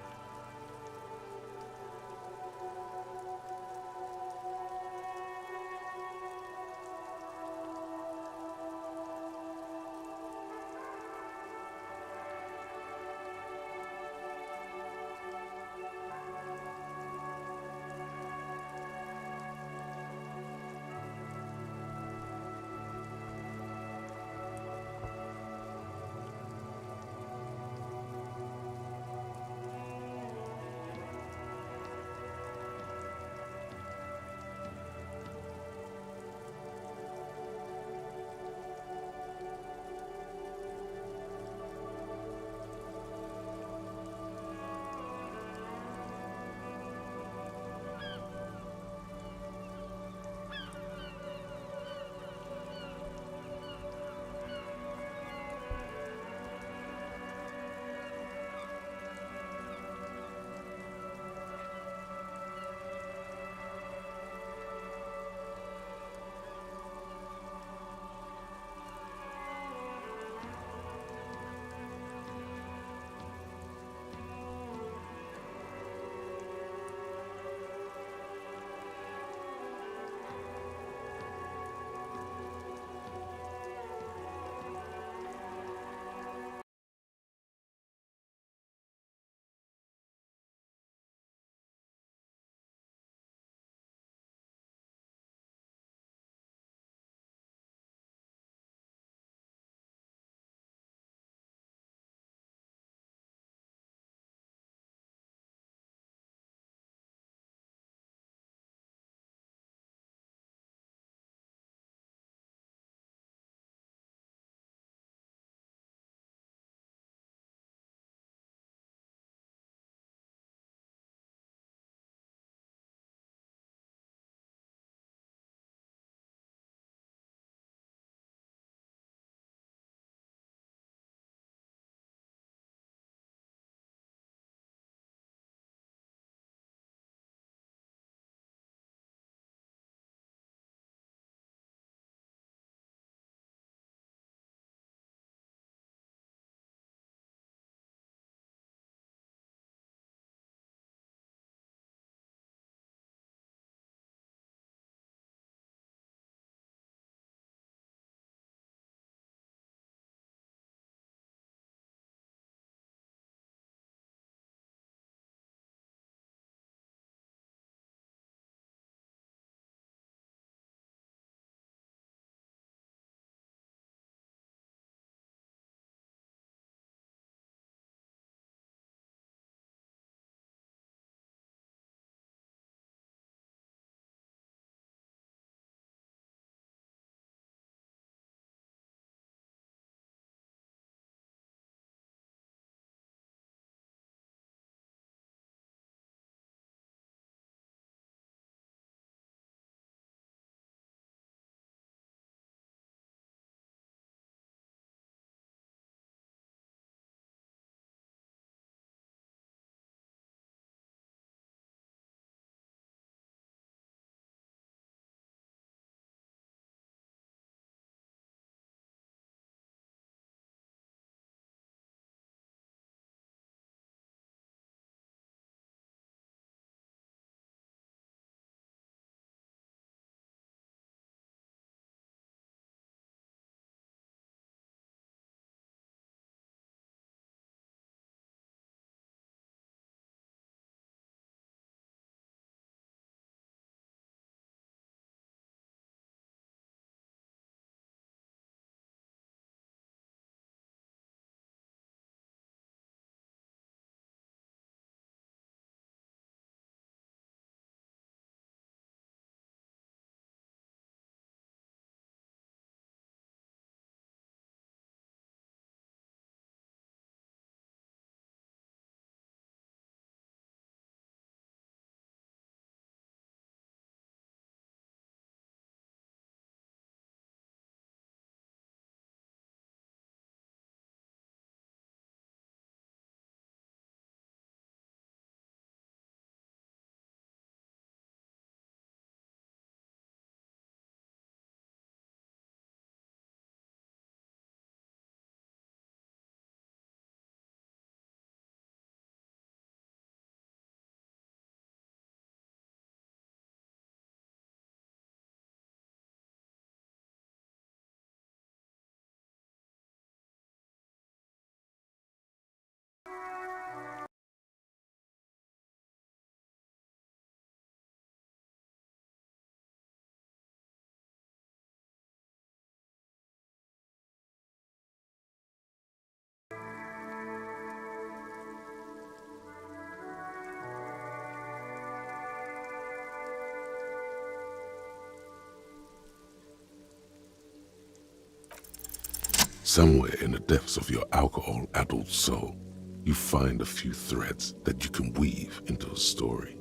Somewhere in the depths of your alcohol-addled soul, you find a few threads that you can weave into a story.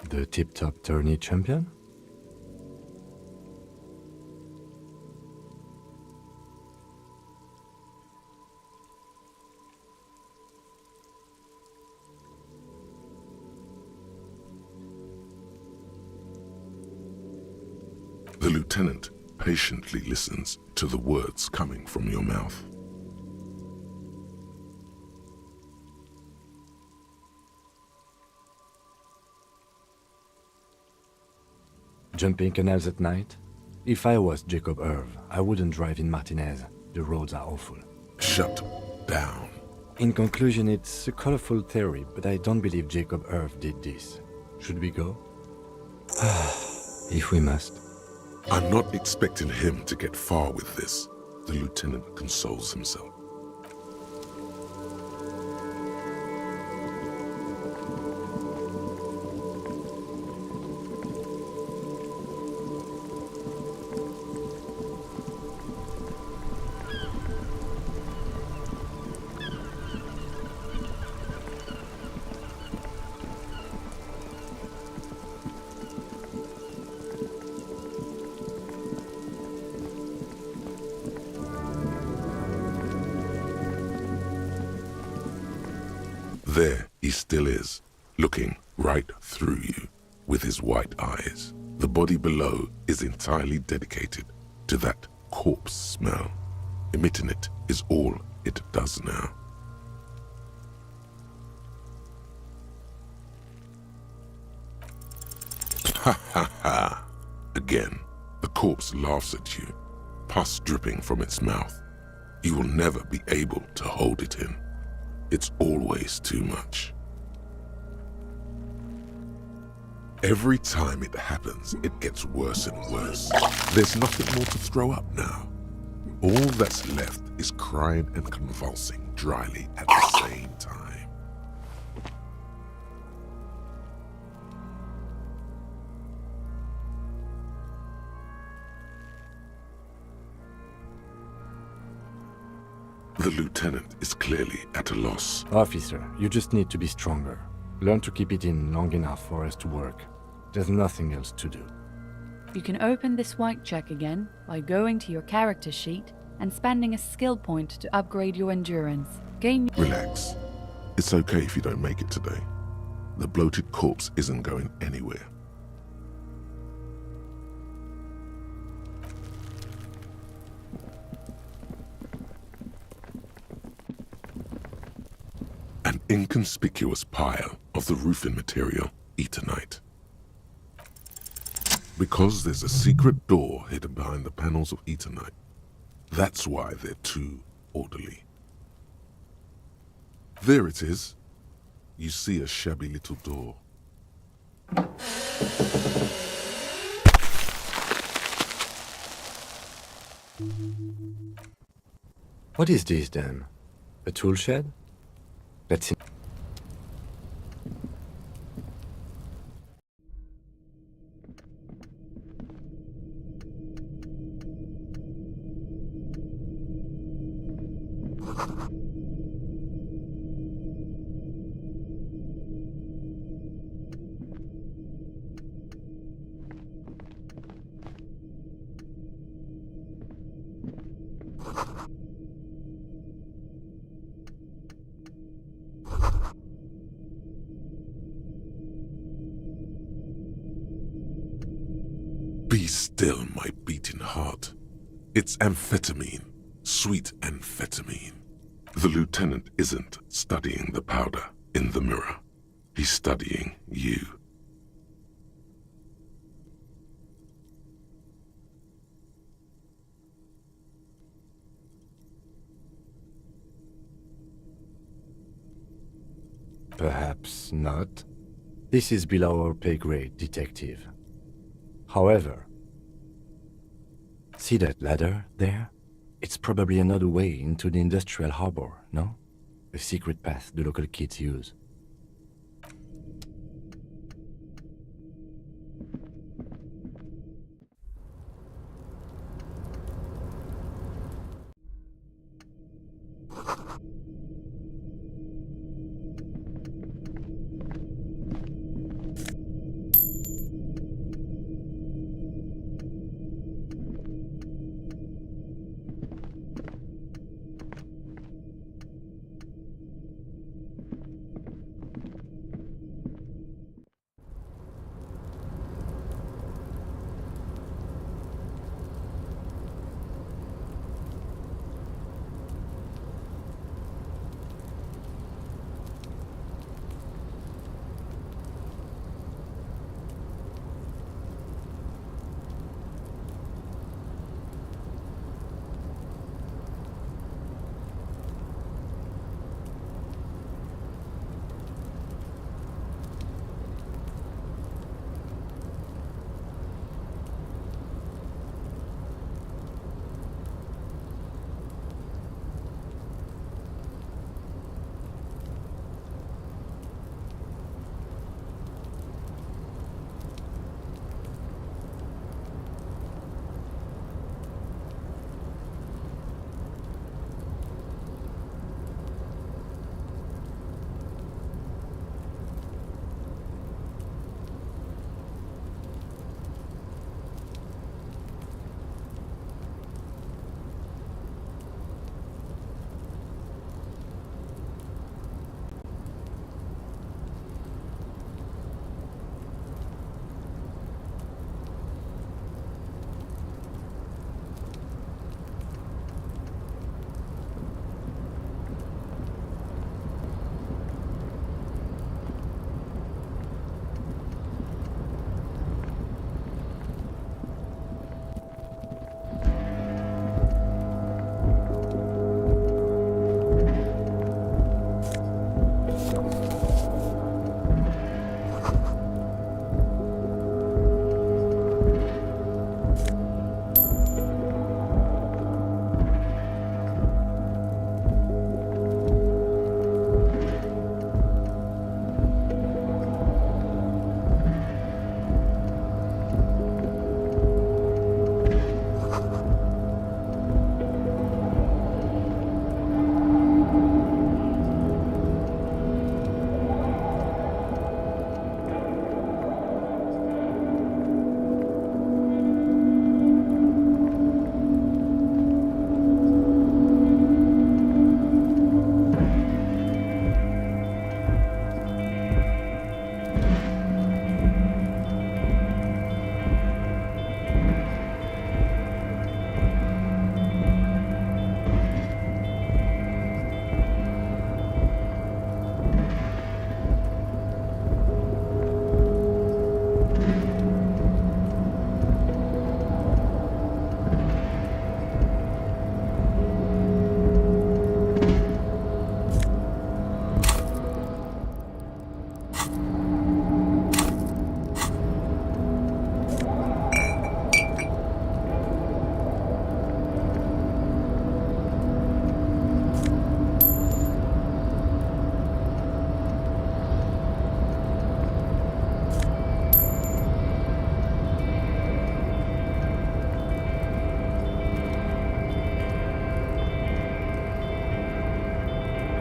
The tip-top tourney champion? The lieutenant patiently listens to the words coming from your mouth. Jumping canals at night? If I was Jacob Irv, I wouldn't drive in Martinez. The roads are awful. Shut down. In conclusion, it's a colorful theory, but I don't believe Jacob Irv did this. Should we go? If we must. I'm not expecting him to get far with this, the lieutenant consoles himself. There he still is, looking right through you with his white eyes. The body below is entirely dedicated to that corpse smell. Emitting it is all it does now. Ha ha ha! Again, the corpse laughs at you, pus dripping from its mouth. You will never be able to hold it in. It's always too much. Every time it happens, it gets worse and worse. There's nothing more to throw up now. All that's left is crying and convulsing dryly at the same time. The lieutenant is clearly at a loss. Officer, you just need to be stronger. Learn to keep it in long enough for us to work. There's nothing else to do. You can open this white check again by going to your character sheet and spending a skill point to upgrade your endurance. Relax. It's okay if you don't make it today. The bloated corpse isn't going anywhere. An inconspicuous pile of the roofing material, Eternite. Because there's a secret door hidden behind the panels of Eternite. That's why they're too orderly. There it is. You see a shabby little door. What is this then? A tool shed? That's it. Be still, my beating heart. It's amphetamine, sweet amphetamine. The lieutenant isn't studying the powder in the mirror. He's studying you. Perhaps not. This is below our pay grade, detective. However, see that ladder there? It's probably another way into the industrial harbor, no? A secret path the local kids use.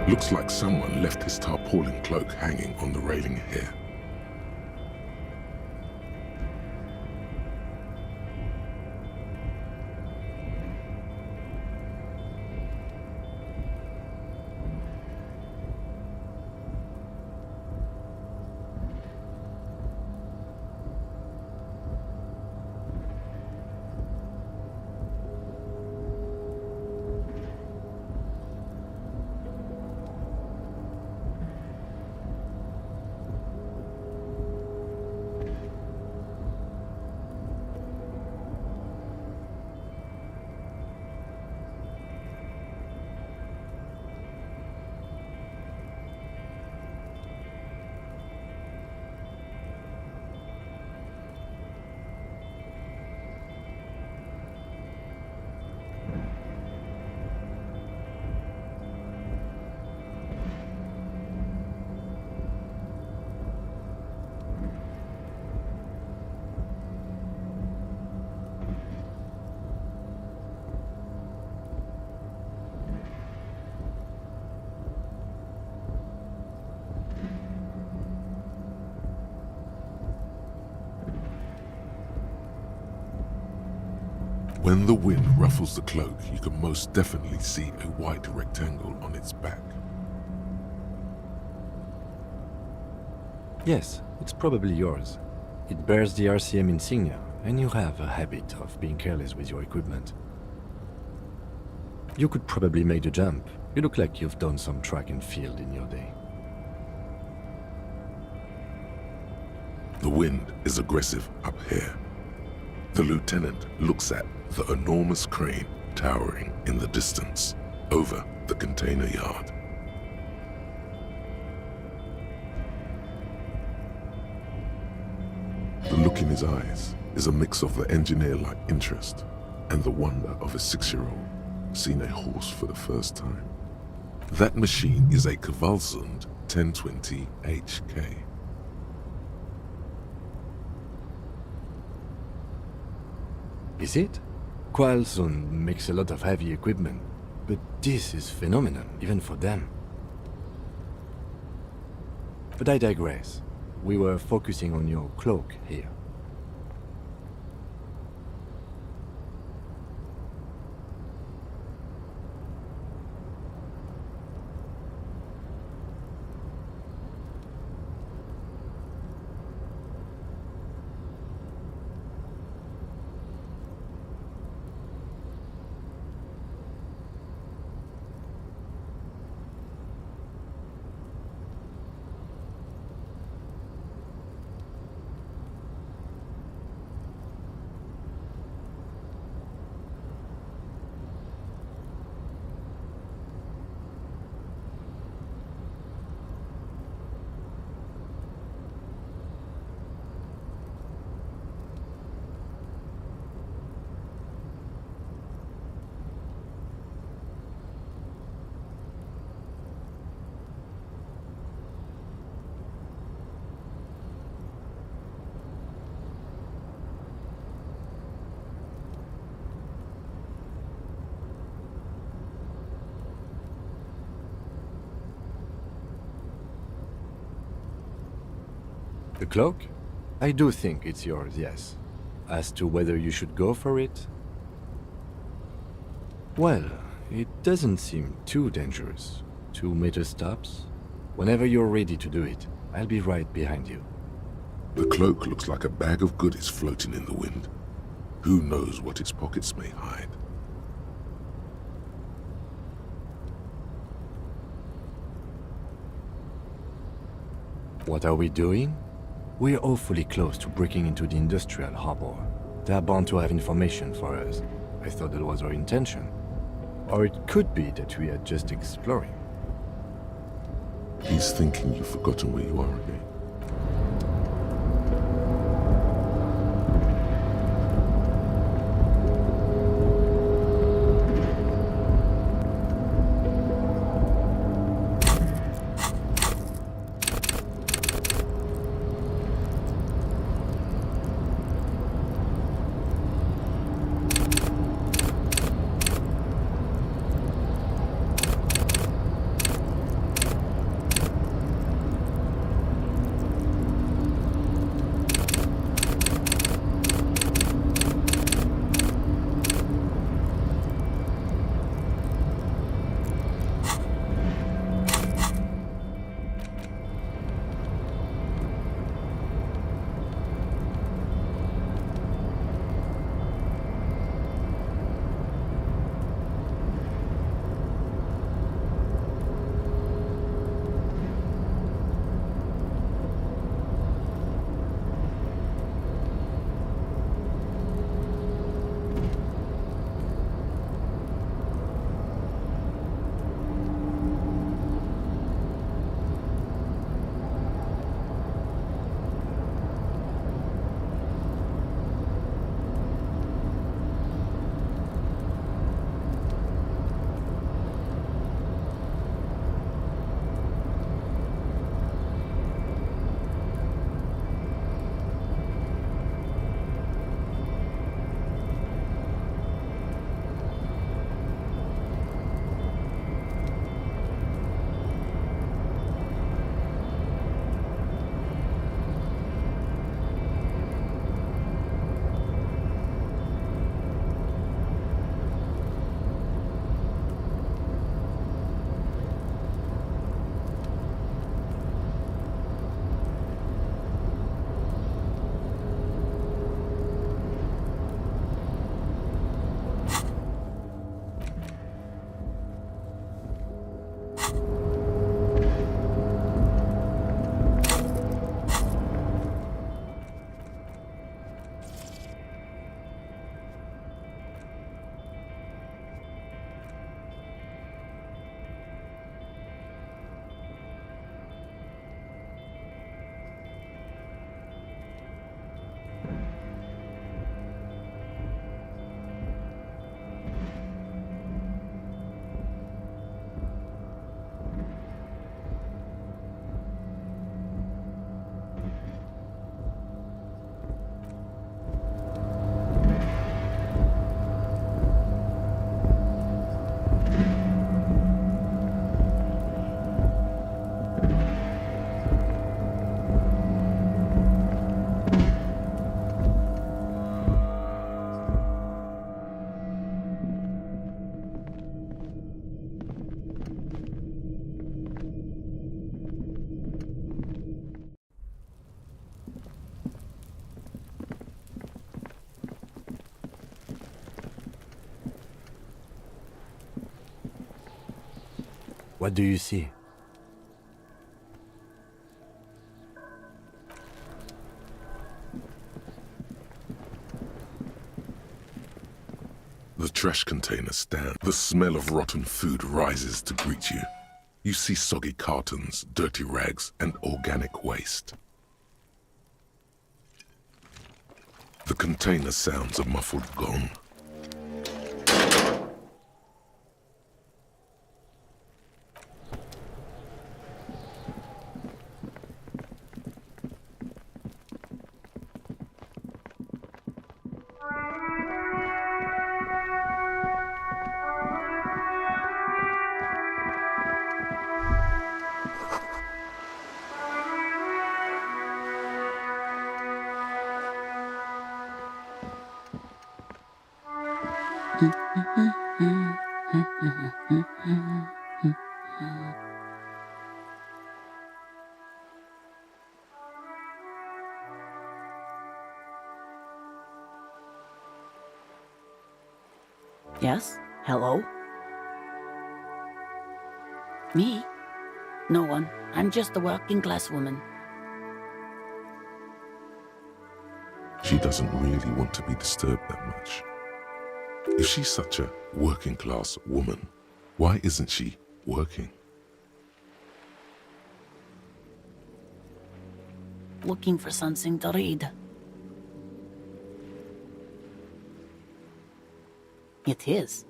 Looks like someone left his tarpaulin cloak hanging on the railing here. When the wind ruffles the cloak, you can most definitely see a white rectangle on its back. Yes, it's probably yours. It bears the RCM insignia, and you have a habit of being careless with your equipment. You could probably make the jump. You look like you've done some track and field in your day. The wind is aggressive up here. The lieutenant looks at the enormous crane towering in the distance over the container yard. The look in his eyes is a mix of the engineer-like interest and the wonder of a 6-year-old seeing a horse for the first time. That machine is a Kvalsund 1020 HK. Is it? Kvalsund makes a lot of heavy equipment, but this is phenomenal, even for them. But I digress. We were focusing on your cloak here. The cloak? I do think it's yours, yes. As to whether you should go for it? Well, it doesn't seem too dangerous. 2 meter stops. Whenever you're ready to do it, I'll be right behind you. The cloak looks like a bag of goodies floating in the wind. Who knows what its pockets may hide? What are we doing? We're awfully close to breaking into the industrial harbor. They're bound to have information for us. I thought that was our intention. Or it could be that we are just exploring. He's thinking you've forgotten where you are again. What do you see? The trash container stand. The smell of rotten food rises to greet you. You see soggy cartons, dirty rags, and organic waste. The container sounds a muffled gong. Yes? Hello? Me? No one. I'm just a working class woman. She doesn't really want to be disturbed that much. If she's such a working class woman, why isn't she working? Looking for something to read. It is.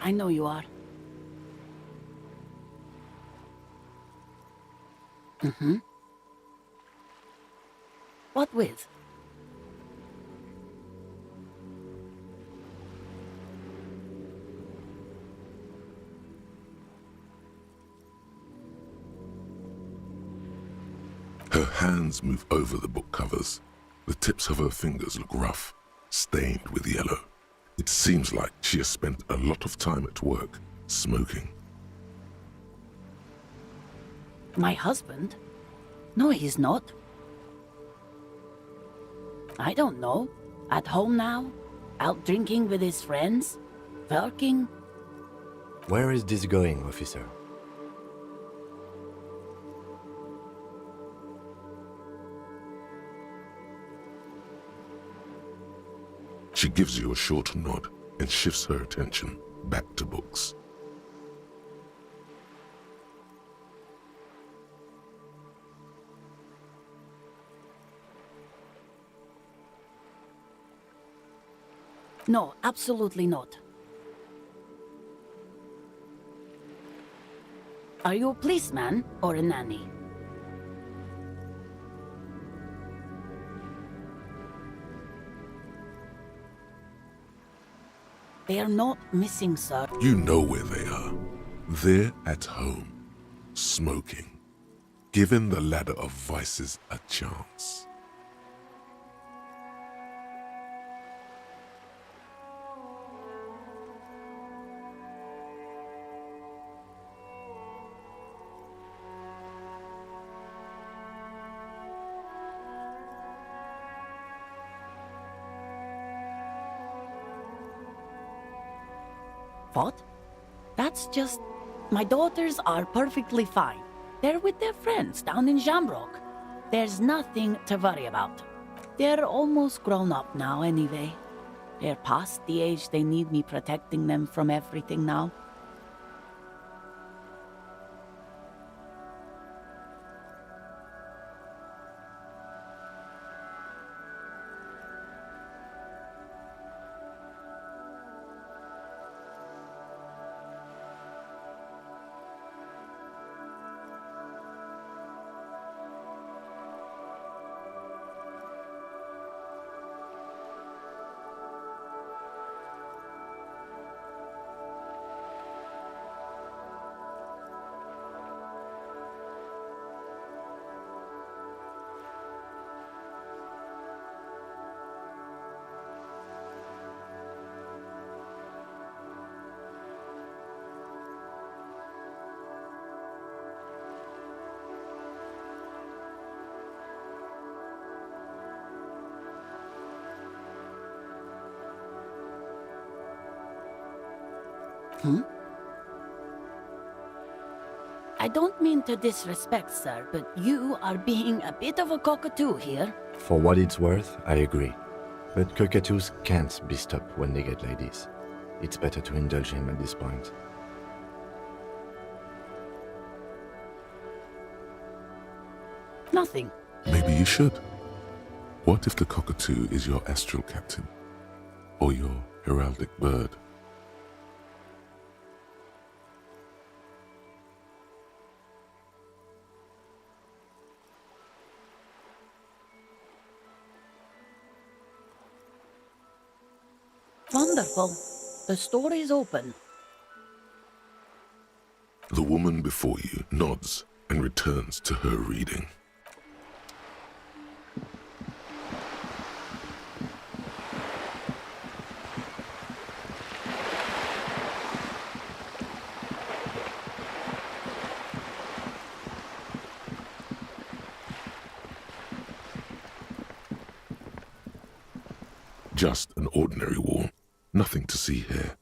I know you are. Mm-hmm. What with? Her hands move over the book covers. The tips of her fingers look rough, stained with yellow. It seems like she has spent a lot of time at work, smoking. My husband? No, he's not. I don't know. At home now? Out drinking with his friends? Working? Where is this going, officer? She gives you a short nod and shifts her attention back to books. No, absolutely not. Are you a policeman or a nanny? They are not missing, sir. You know where they are. They're at home, smoking, giving the ladder of vices a chance. What? That's just... My daughters are perfectly fine. They're with their friends down in Shamrock. There's nothing to worry about. They're almost grown up now anyway. They're past the age they need me protecting them from everything now. I don't mean to disrespect, sir, but you are being a bit of a cockatoo here. For what it's worth, I agree. But cockatoos can't be stopped when they get like this. It's better to indulge him at this point. Nothing. Maybe you should. What if the cockatoo is your astral captain? Or your heraldic bird? Wonderful. The story is open. The woman before you nods and returns to her reading. Just an ordinary wall. Nothing to see here.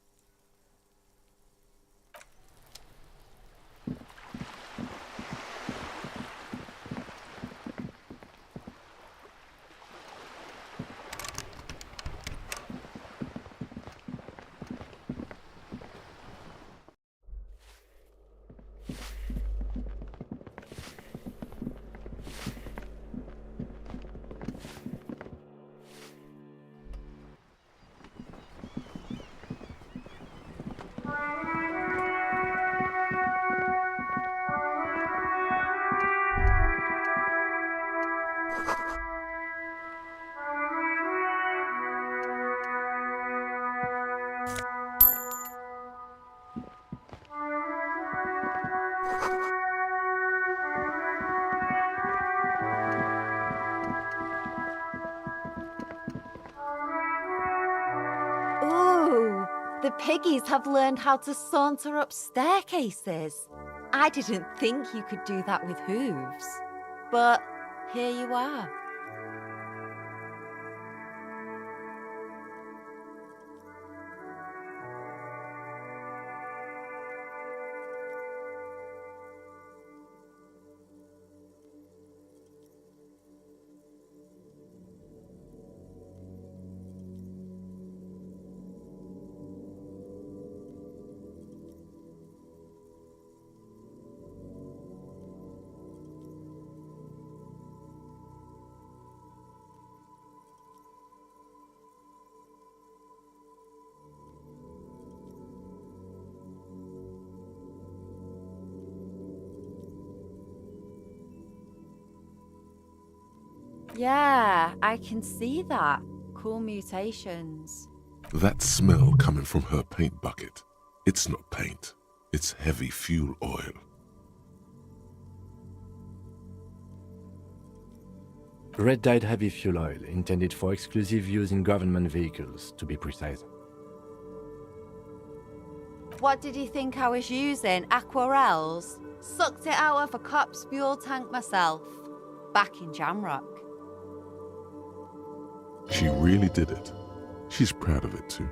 Ooh, the piggies have learned how to saunter up staircases. I didn't think you could do that with hooves. But here you are. Yeah, I can see that. Cool mutations. That smell coming from her paint bucket. It's not paint. It's heavy fuel oil. Red-dyed heavy fuel oil, intended for exclusive use in government vehicles, to be precise. What did you think I was using? Aquarels? Sucked it out of a cop's fuel tank myself. Back in Jamrock. She really did it. She's proud of it too.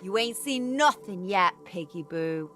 You ain't seen nothing yet, Piggy Boo.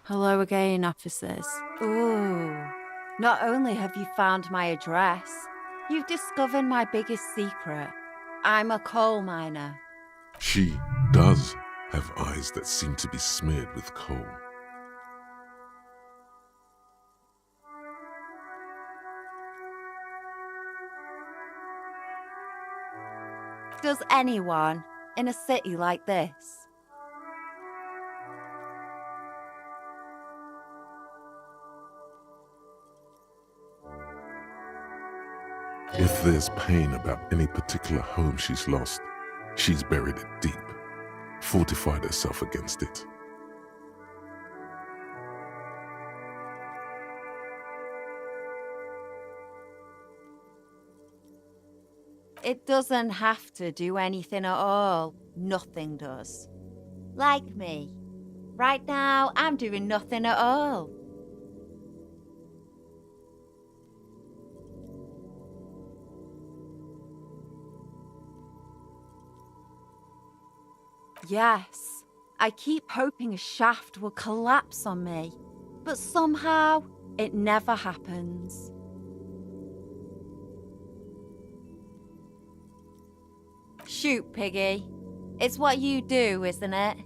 Hello again, officers. Ooh. Not only have you found my address, you've discovered my biggest secret. I'm a coal miner. She does have eyes that seem to be smeared with coal. Does anyone in a city like this? If there's pain about any particular home she's lost, she's buried it deep, fortified herself against it. It doesn't have to do anything at all. Nothing does. Like me. Right now, I'm doing nothing at all. Yes, I keep hoping a shaft will collapse on me, but somehow it never happens. Shoot, Piggy. It's what you do, isn't it?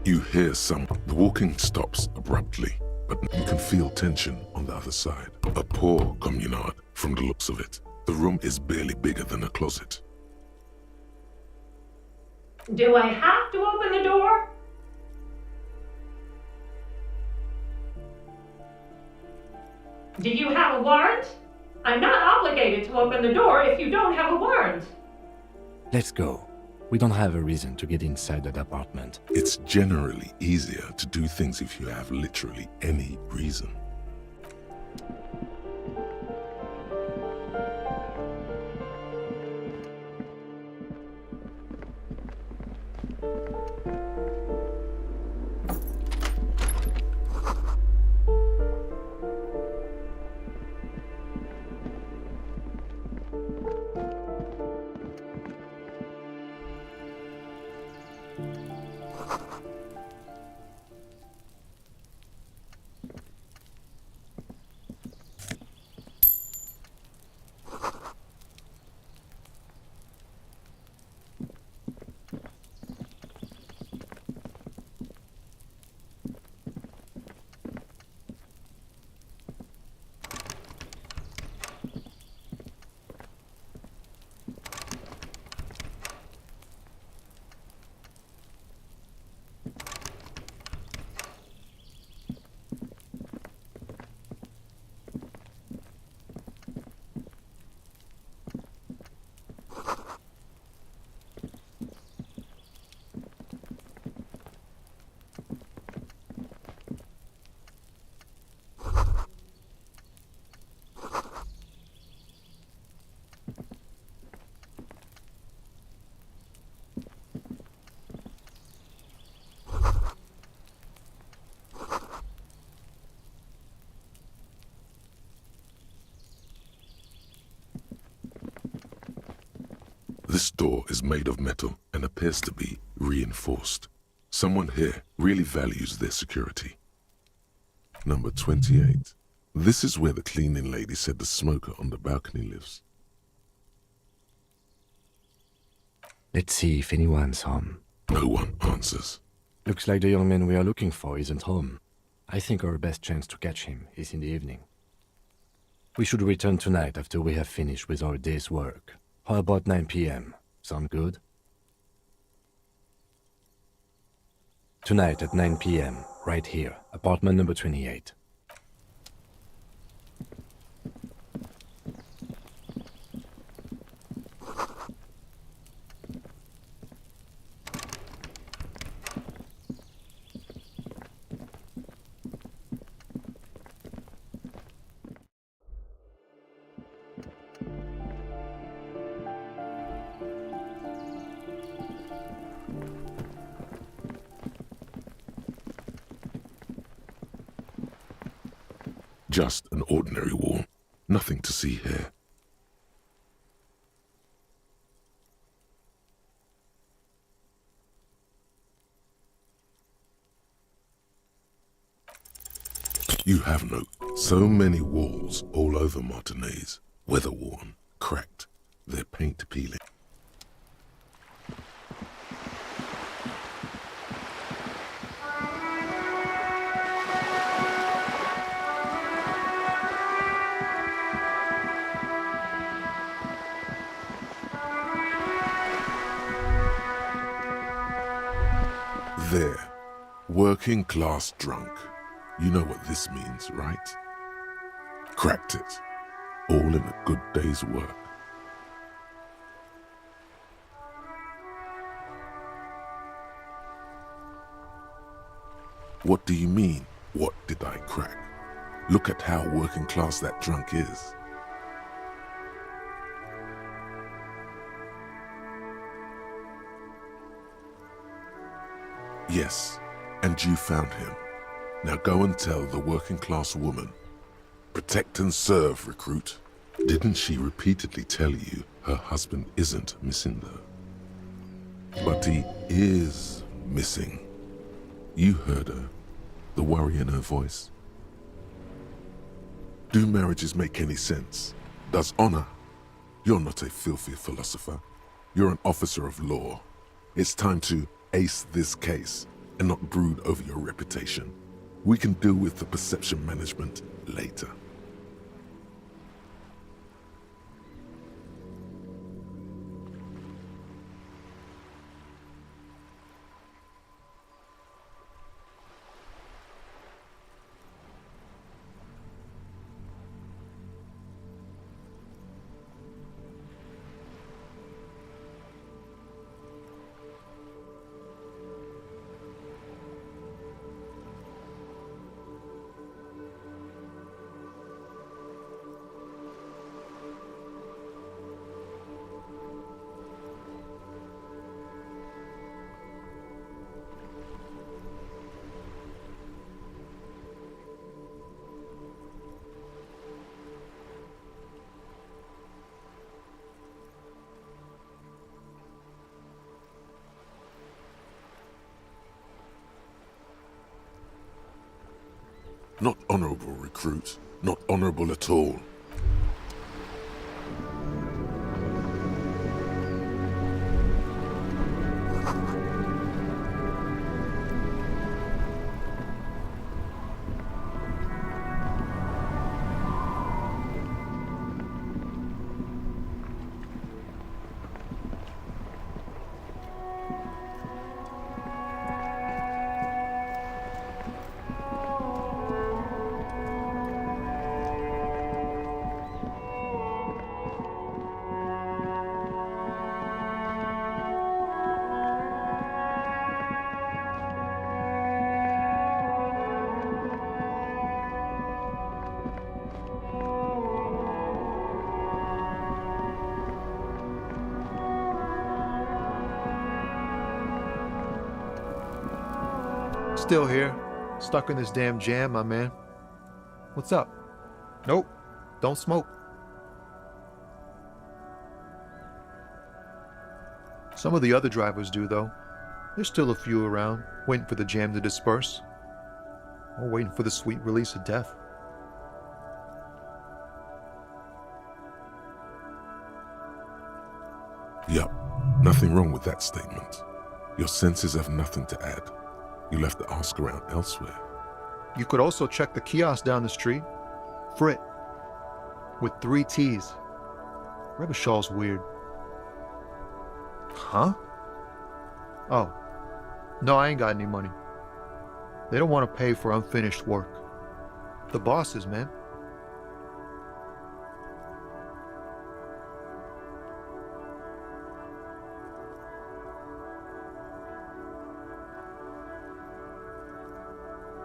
You hear the walking stops abruptly, but you can feel tension on the other side. A poor communard, from the looks of it. The room is barely bigger than a closet. Do I have to open the door? Do you have a warrant? I'm not obligated to open the door if you don't have a warrant. Let's go. We don't have a reason to get inside that apartment. It's generally easier to do things if you have literally any reason. This door is made of metal and appears to be reinforced. Someone here really values their security. Number 28. This is where the cleaning lady said the smoker on the balcony lives. Let's see if anyone's home. No one answers. Looks like the young man we are looking for isn't home. I think our best chance to catch him is in the evening. We should return tonight after we have finished with our day's work. How about 9 p.m.? Sound good? Tonight at 9 p.m., right here, apartment number 28. Just an ordinary wall. Nothing to see here. You have no... So many walls all over Martinez. Weather-worn, cracked, their paint peeling. There, working class drunk. You know what this means, right? Cracked it. All in a good day's work. What do you mean, what did I crack? Look at how working class that drunk is. Yes, and you found him. Now go and tell the working class woman. Protect and serve, recruit. Didn't she repeatedly tell you her husband isn't missing though? But he is missing. You heard her, the worry in her voice. Do marriages make any sense? Does honor? You're not a filthy philosopher. You're an officer of law. It's time to ace this case and not brood over your reputation. We can deal with the perception management later. Not honorable, recruit. Not honorable at all. Still here, stuck in this damn jam, my man. What's up? Nope, don't smoke. Some of the other drivers do, though. There's still a few around, waiting for the jam to disperse. Or waiting for the sweet release of death. Yup, nothing wrong with that statement. Your senses have nothing to add. You'll have to ask around elsewhere. You could also check the kiosk down the street. Frit. With 3 T's. Rebishaw's weird. Huh? Oh. No, I ain't got any money. They don't want to pay for unfinished work. The bosses, man.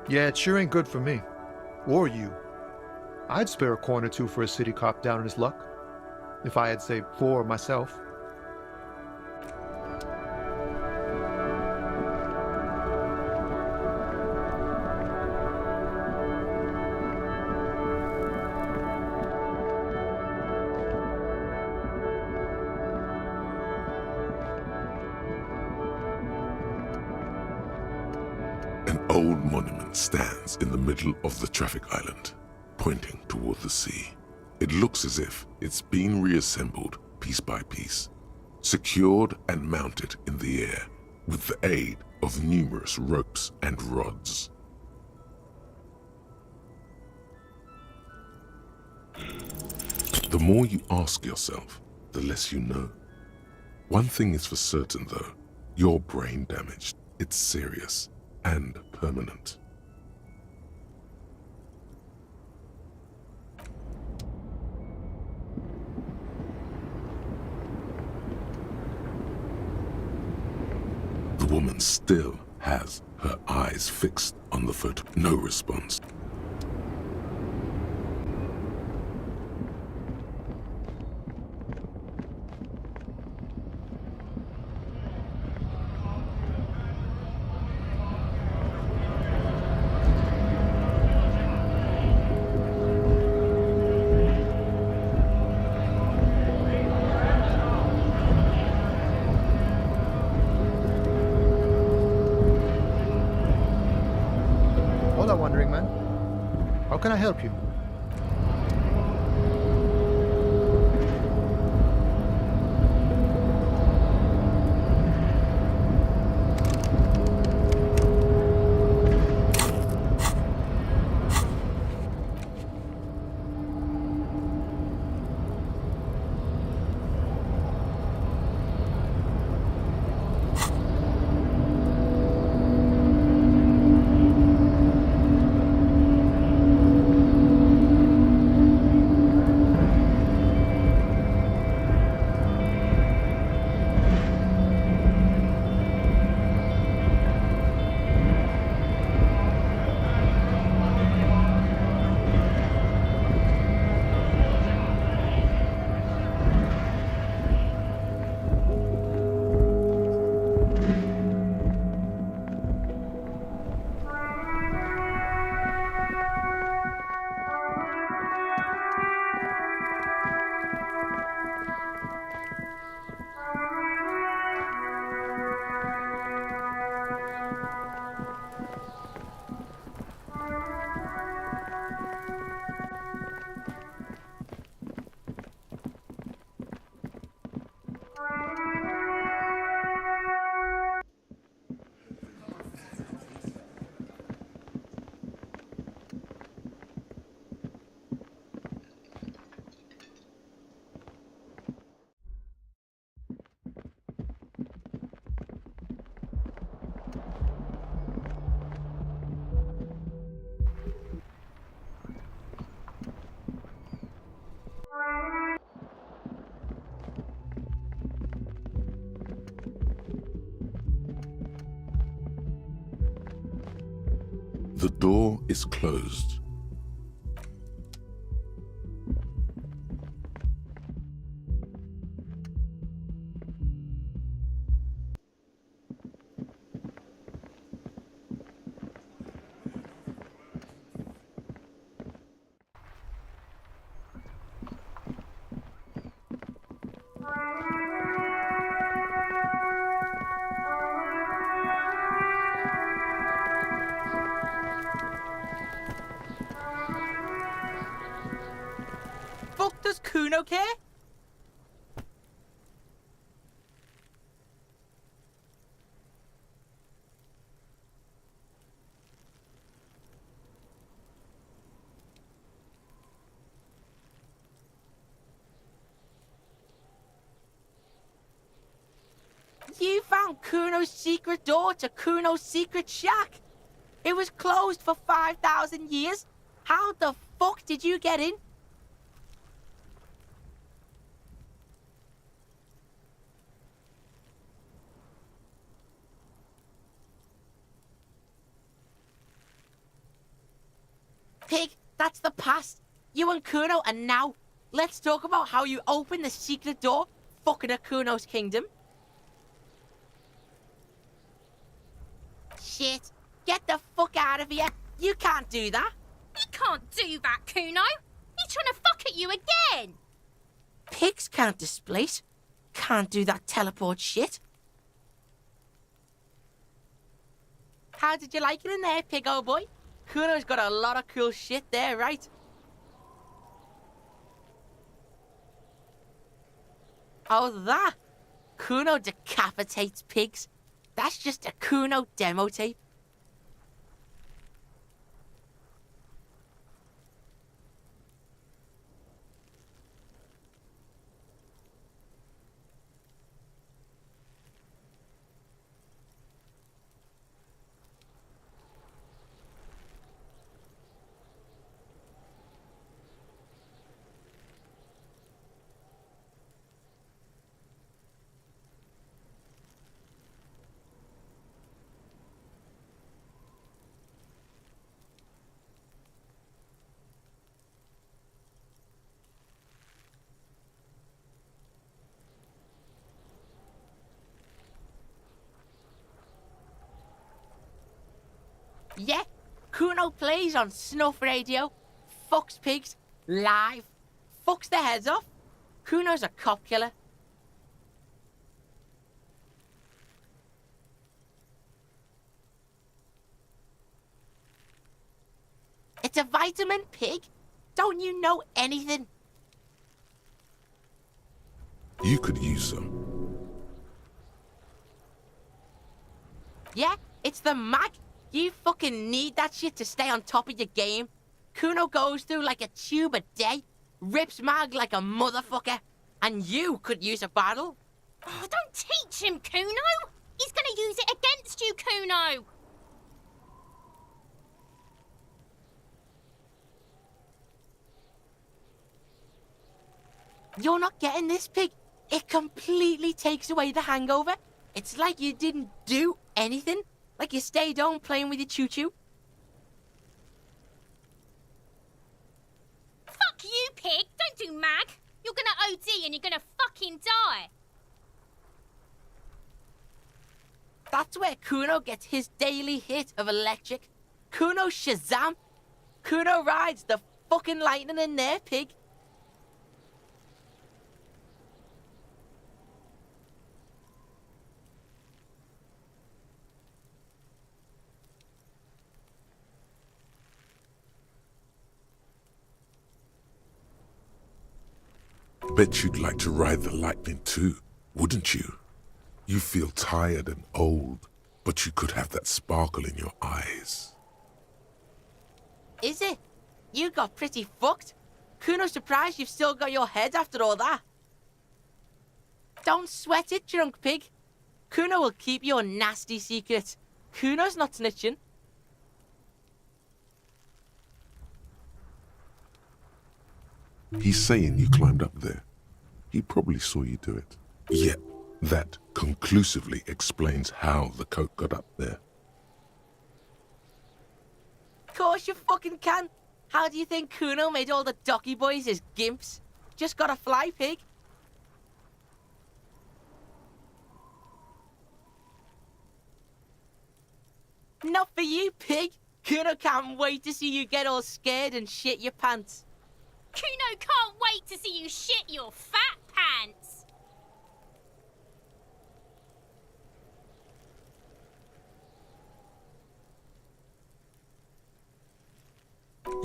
Yeah, it sure ain't good for me. Or you. I'd spare a coin or two for a city cop down in his luck. If I had saved 4 myself. old monument stands in the middle of the traffic island, pointing toward the sea. It looks as if it's been reassembled piece by piece, secured and mounted in the air with the aid of numerous ropes and rods. The more you ask yourself, the less you know. One thing is for certain though, your brain damage. It's serious and permanent. The woman still has her eyes fixed on the photo. No response. Hola, Wandering Man. How can I help you? The door is closed. Fuck does Kuno care? You found Kuno's secret door to Kuno's secret shack. It was closed for 5,000 years. How the fuck did you get in? Pig, that's the past. You and Kuno are now. Let's talk about how you opened the secret door, fucking at Kuno's kingdom. Shit. Get the fuck out of here. You can't do that. He can't do that, Kuno. He's trying to fuck at you again. Pigs can't displace. Can't do that teleport shit. How did you like it in there, pig old boy? Kuno's got a lot of cool shit there, right? Oh, that? Kuno decapitates pigs. That's just a Kuno demo tape. Yeah, Kuno plays on snuff radio, fucks pigs, live, fucks their heads off. Kuno's a cop killer. It's a vitamin pig. Don't you know anything? You could use some. Yeah, it's the mag. You fucking need that shit to stay on top of your game. Kuno goes through like a tube a day, rips mag like a motherfucker, and you could use a battle. Oh, don't teach him, Kuno! He's gonna use it against you, Kuno! You're not getting this, pig. It completely takes away the hangover. It's like you didn't do anything. Like you stayed home playing with your choo-choo. Fuck you, pig! Don't do mag! You're gonna OD and you're gonna fucking die! That's where Kuno gets his daily hit of electric. Kuno Shazam. Kuno rides the fucking lightning in there, pig. Bet you'd like to ride the lightning too, wouldn't you? You feel tired and old, but you could have that sparkle in your eyes. Is it? You got pretty fucked. Kuno's surprised you've still got your head after all that. Don't sweat it, drunk pig. Kuno will keep your nasty secret. Kuno's not snitching. He's saying you climbed up there. He probably saw you do it. Yet, that conclusively explains how the coke got up there. Of course you fucking can. How do you think Kuno made all the docky boys his gimps? Just got a fly, pig. Not for you, pig. Kuno can't wait to see you get all scared and shit your pants. Kuno can't wait to see you shit your fat pants!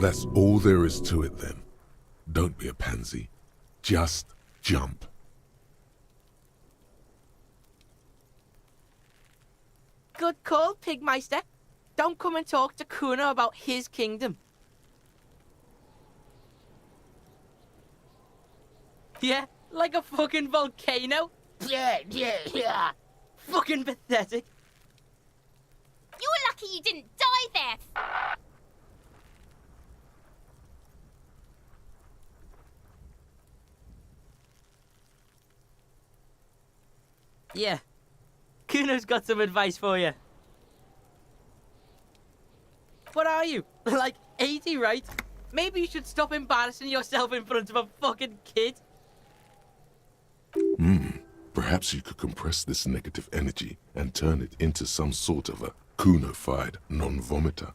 That's all there is to it then. Don't be a pansy. Just jump. Good call, Pigmeister. Don't come and talk to Kuno about his kingdom. Yeah, like a fucking volcano. Yeah. Fucking pathetic. You're lucky you didn't die there. Yeah. Kuno's got some advice for you. What are you? Like 80, right? Maybe you should stop embarrassing yourself in front of a fucking kid. Perhaps you could compress this negative energy and turn it into some sort of a Kuno-fied non-vomiter.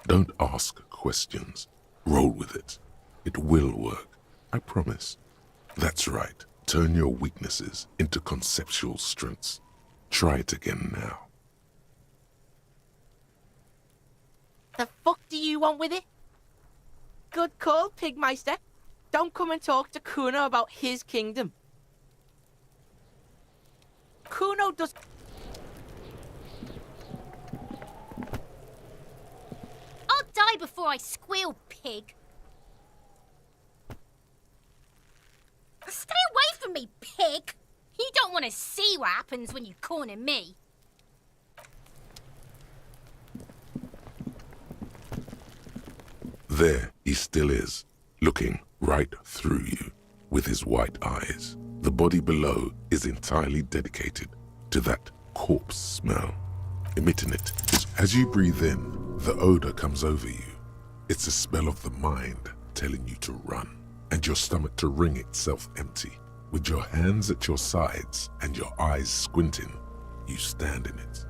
Don't ask questions. Roll with it. It will work. I promise. That's right. Turn your weaknesses into conceptual strengths. Try it again now. The fuck do you want with it? Good call, Pigmeister. Don't come and talk to Kuno about his kingdom. Kuno does... I'll die before I squeal, pig. Stay away from me, pig! You don't want to see what happens when you corner me. There he still is, looking right through you with his white eyes. The body below is entirely dedicated to that corpse smell, emitting it. As you breathe in, the odor comes over you. It's a smell of the mind telling you to run, and your stomach to wring itself empty. With your hands at your sides and your eyes squinting, you stand in it.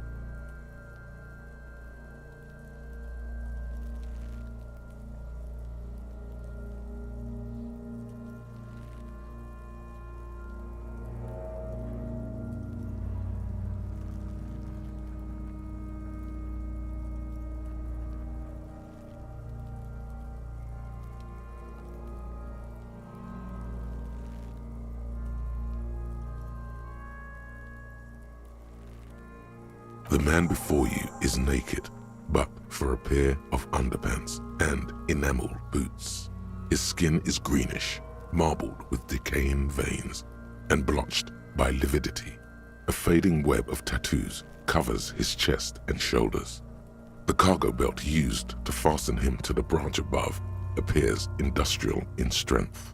The man before you is naked, but for a pair of underpants and enamel boots. His skin is greenish, marbled with decaying veins, and blotched by lividity. A fading web of tattoos covers his chest and shoulders. The cargo belt used to fasten him to the branch above appears industrial in strength.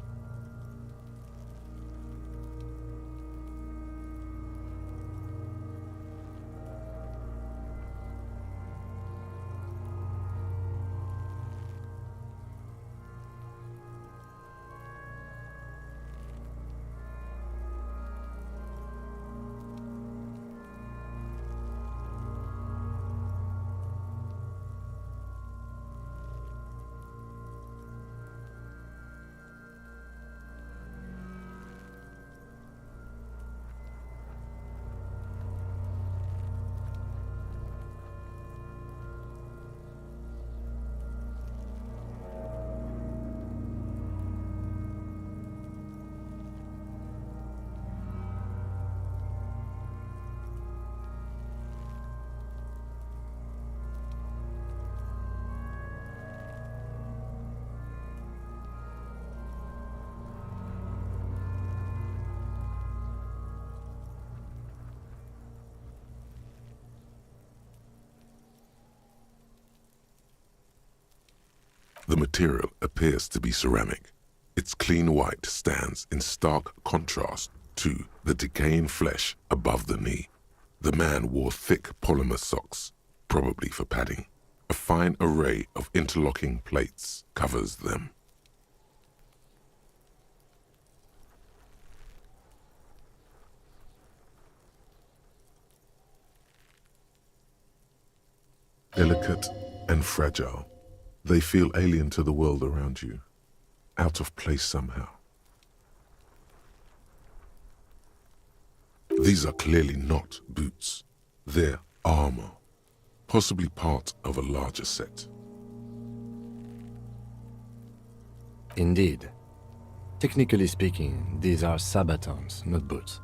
The material appears to be ceramic. Its clean white stands in stark contrast to the decaying flesh above the knee. The man wore thick polymer socks, probably for padding. A fine array of interlocking plates covers them. Delicate and fragile, they feel alien to the world around you, out of place somehow. These are clearly not boots. They're armor, possibly part of a larger set. Indeed. Technically speaking, these are sabatons, not boots.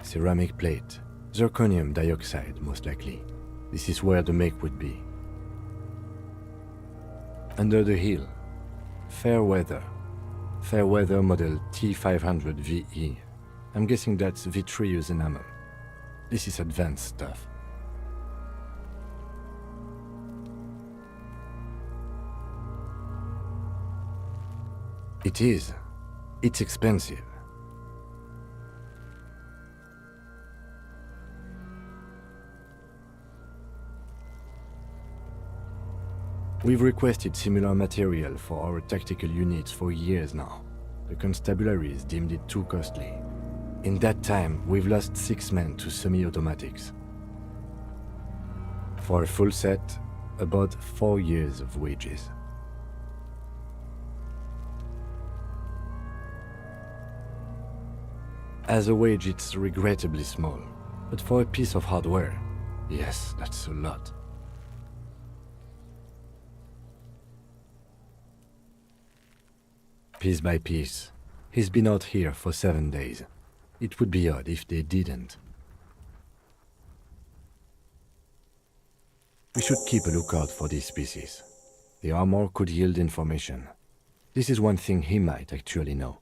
ceramic plate, zirconium dioxide most likely. This is where the make would be. Under the hill, fair weather model T500 VE. I'm guessing that's vitreous enamel. This is advanced stuff. It is. It's expensive. We've requested similar material for our tactical units for years now. The constabularies deemed it too costly. In that time, we've lost 6 men to semi-automatics. For a full set, about 4 years of wages. As a wage, it's regrettably small, but for a piece of hardware, yes, that's a lot. Piece by piece, he's been out here for 7 days. It would be odd if they didn't. We should keep a lookout for these species. The armor could yield information. This is one thing he might actually know.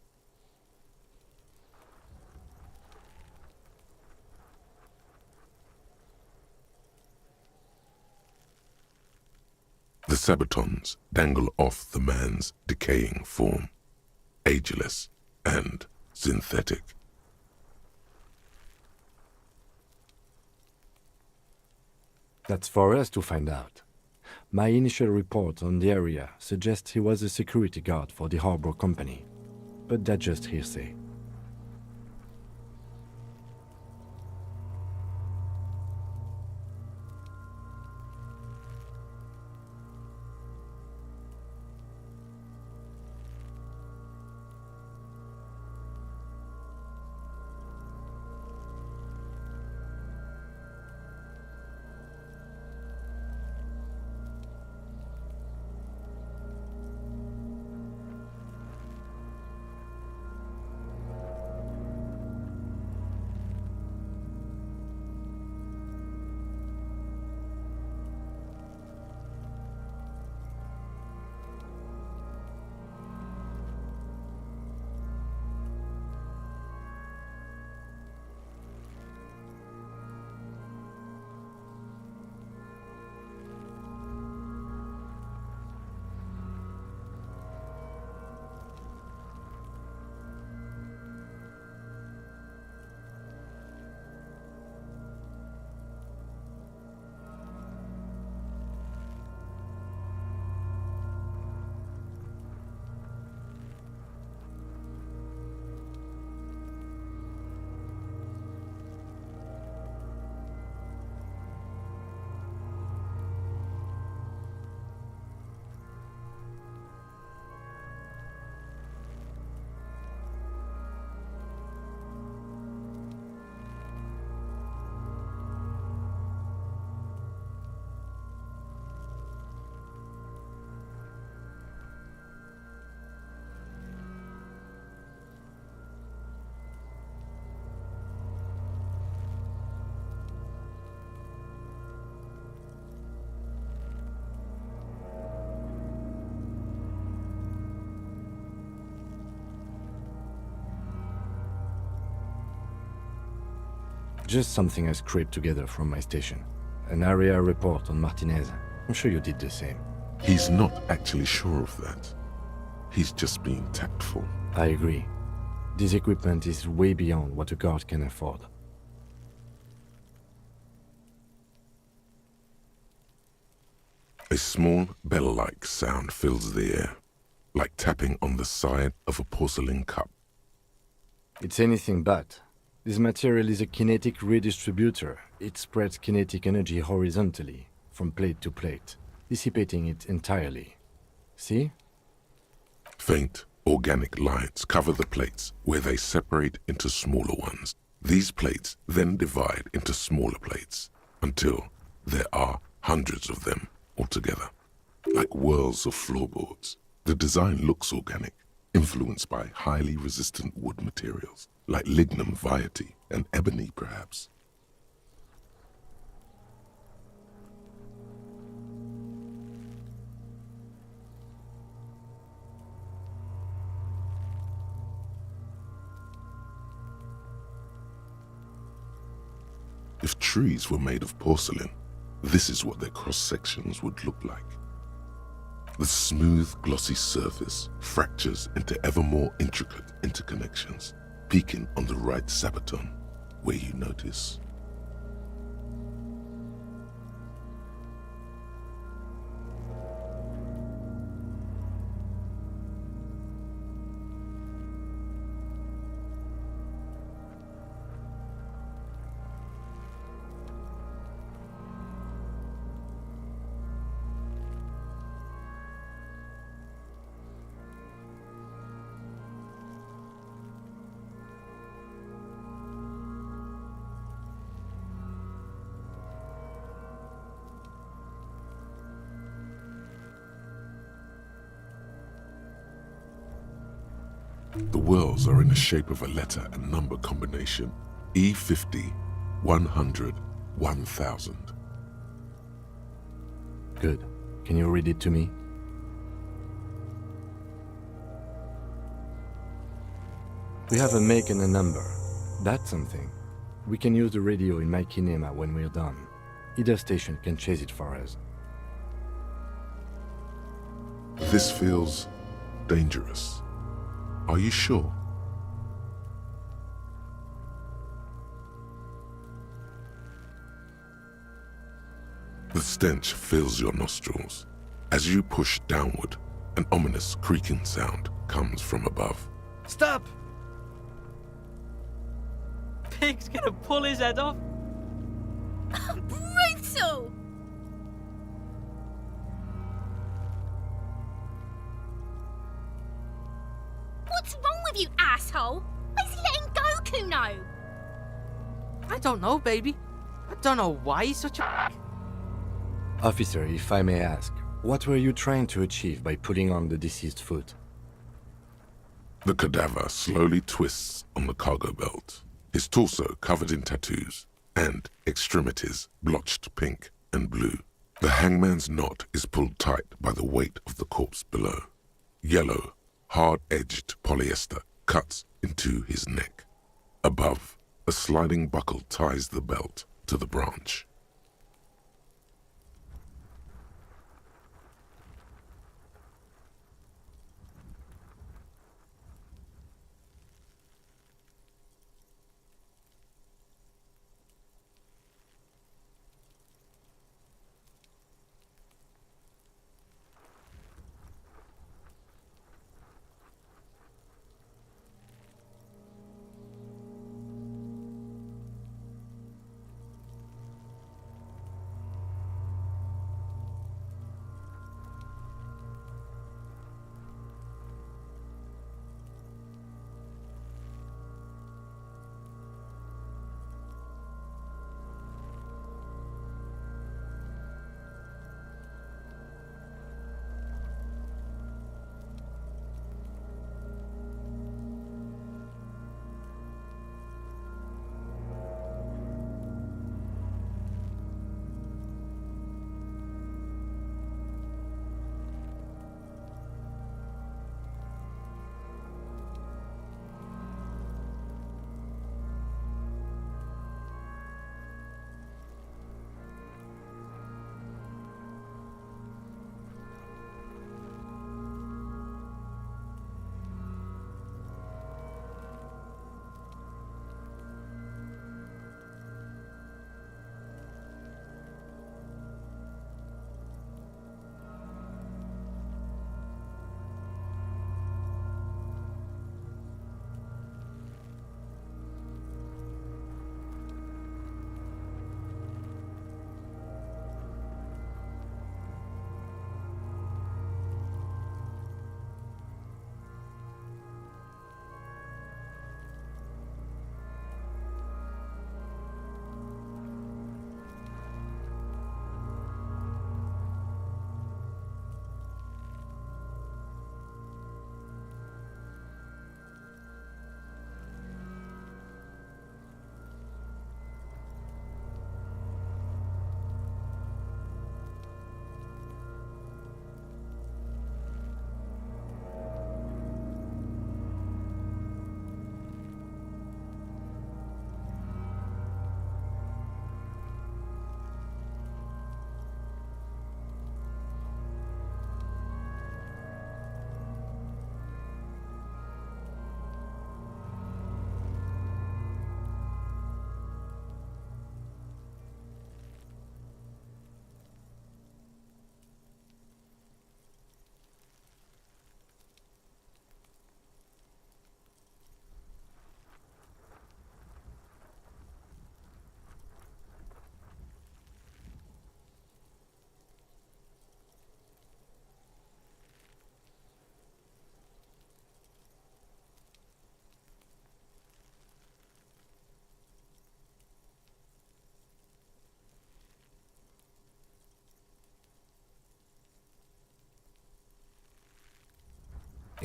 The sabatons dangle off the man's decaying form, ageless and synthetic. That's for us to find out. My initial report on the area suggests he was a security guard for the harbor company, but that's just hearsay. Just something I scraped together from my station. An area report on Martinez. I'm sure you did the same. He's not actually sure of that. He's just being tactful. I agree. This equipment is way beyond what a guard can afford. A small bell-like sound fills the air, like tapping on the side of a porcelain cup. It's anything but. This material is a kinetic redistributor. It spreads kinetic energy horizontally, from plate to plate, dissipating it entirely. See? Faint, organic lines cover the plates where they separate into smaller ones. These plates then divide into smaller plates until there are hundreds of them altogether, like whirls of floorboards. The design looks organic, influenced by highly resistant wood materials. like lignum vitae and ebony, perhaps. If trees were made of porcelain, this is what their cross-sections would look like. The smooth, glossy surface fractures into ever more intricate interconnections, peaking on the right sabaton, where you notice. The whorls are in the shape of a letter and number combination, E50, 100, 1000. Good. Can you read it to me? We have a make and a number. That's something. We can use the radio in my kinema when we're done. Either station can chase it for us. This feels dangerous. Are you sure? The stench fills your nostrils. As you push downward, an ominous creaking sound comes from above. Stop! Pig's gonna pull his head off. Brutal! What's wrong with you, asshole? Why's he letting go, Kuno? I don't know, baby. I don't know why he's such a... Officer, if I may ask, what were you trying to achieve by putting on the deceased foot? The cadaver slowly twists on the cargo belt, his torso covered in tattoos, and extremities blotched pink and blue. The hangman's knot is pulled tight by the weight of the corpse below. Yellow, hard-edged polyester cuts into his neck. Above, a sliding buckle ties the belt to the branch.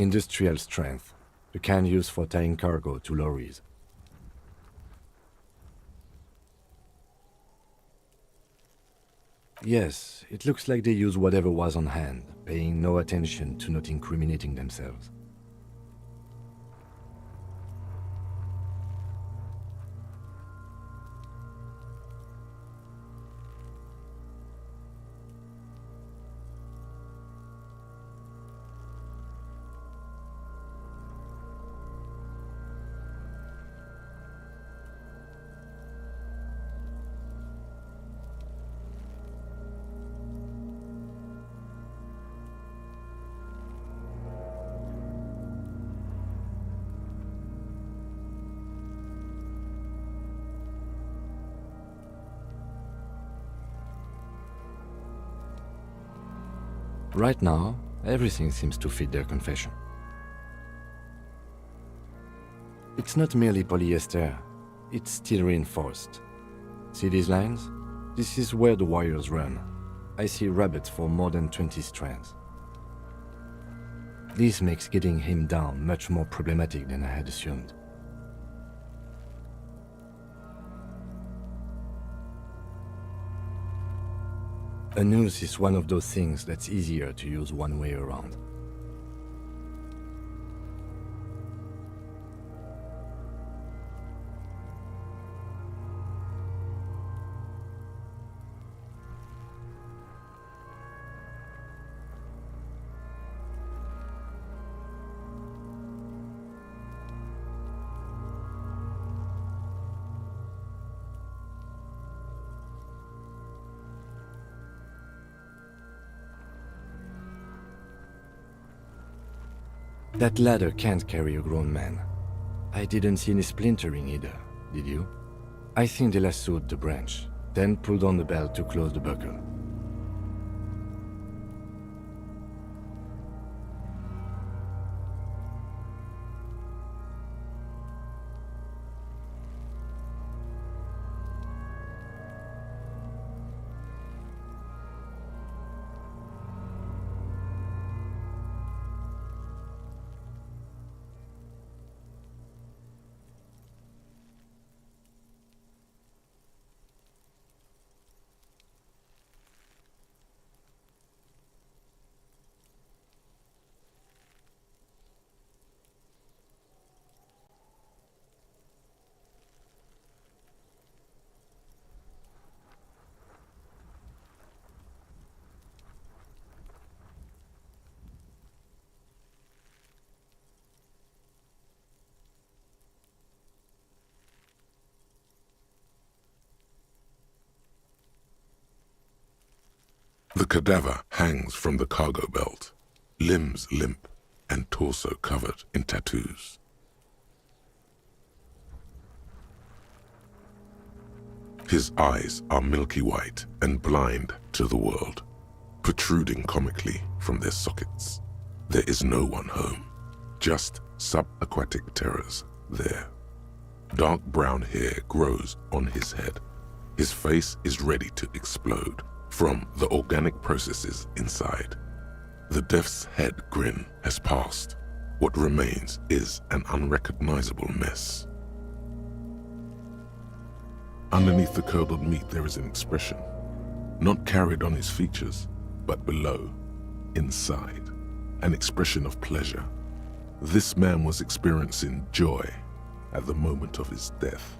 Industrial strength, the kind used for tying cargo to lorries. Yes, it looks like they use whatever was on hand, paying no attention to not incriminating themselves. Right now, everything seems to fit their confession. It's not merely polyester, it's steel reinforced. See these lines? This is where the wires run. I see rabbits for more than 20 strands. This makes getting him down much more problematic than I had assumed. A noose is one of those things that's easier to use one way around. That ladder can't carry a grown man. I didn't see any splintering either, did you? I think they lassoed the branch, then pulled on the belt to close the buckle. The cadaver hangs from the cargo belt, limbs limp and torso covered in tattoos. His eyes are milky white and blind to the world, protruding comically from their sockets. There is no one home, just subaquatic terrors there. Dark brown hair grows on his head. His face is ready to explode from the organic processes inside. The death's head grin has passed. What remains is an unrecognizable mess. Underneath the curdled meat there is an expression, not carried on his features, but below, inside, an expression of pleasure. This man was experiencing joy at the moment of his death.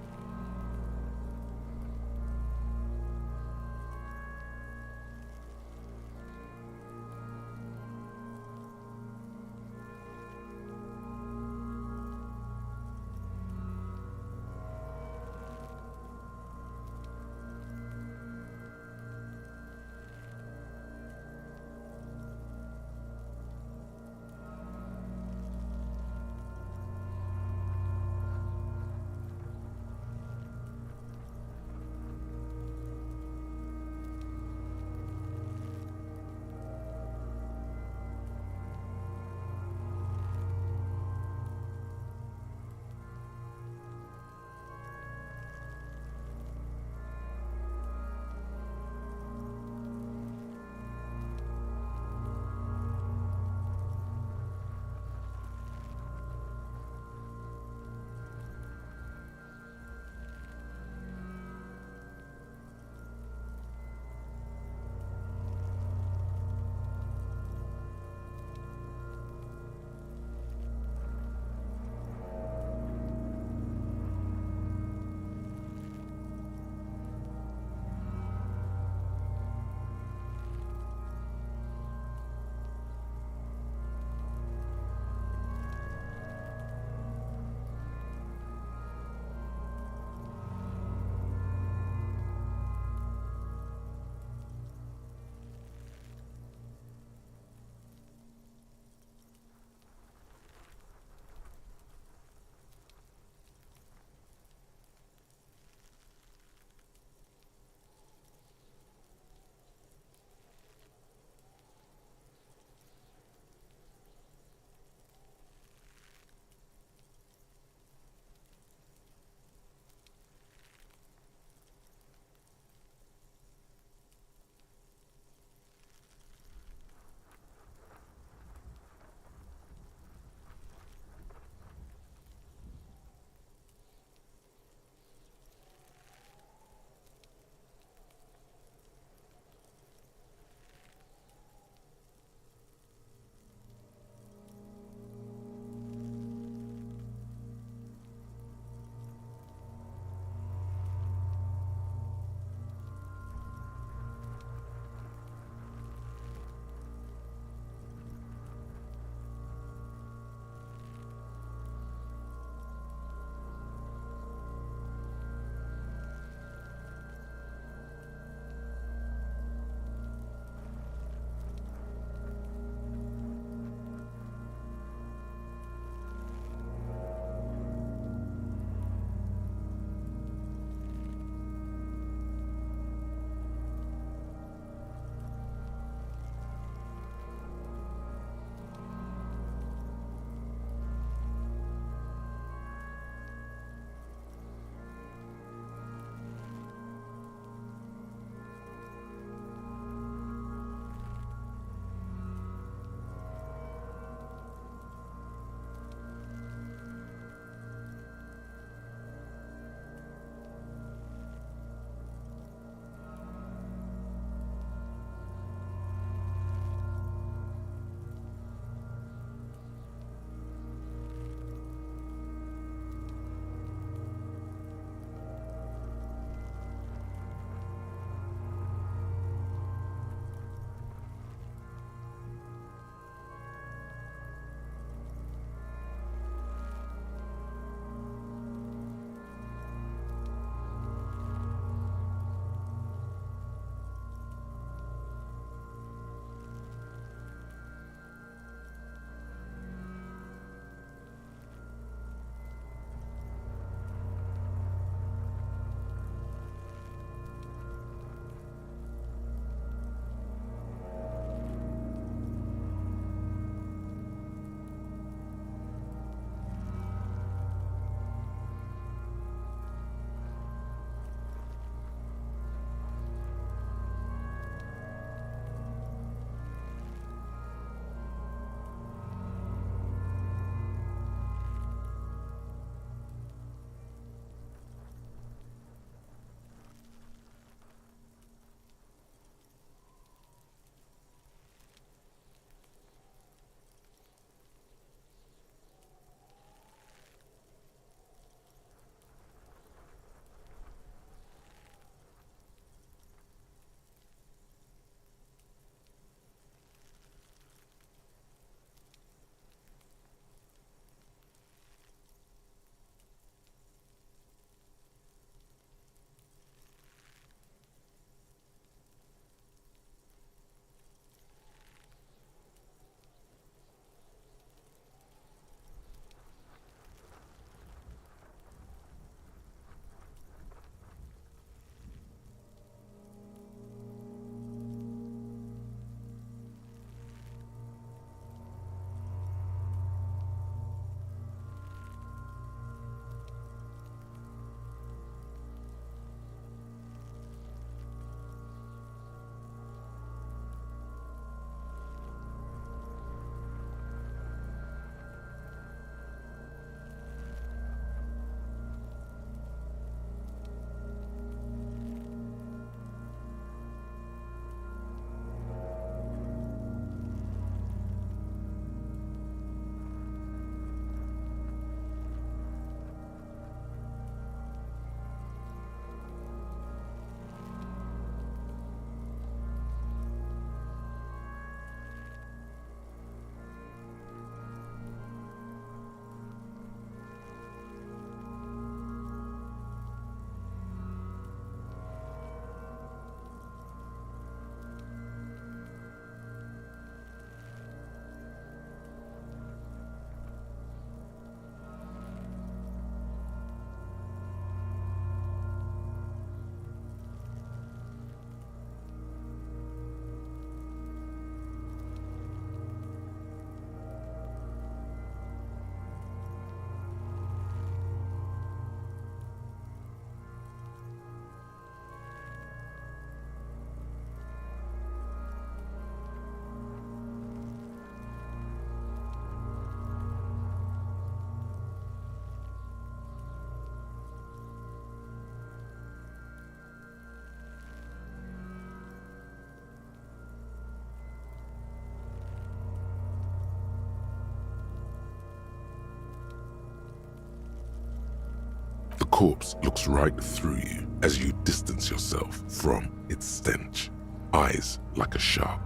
corpse looks right through you as you distance yourself from its stench. Eyes like a shark.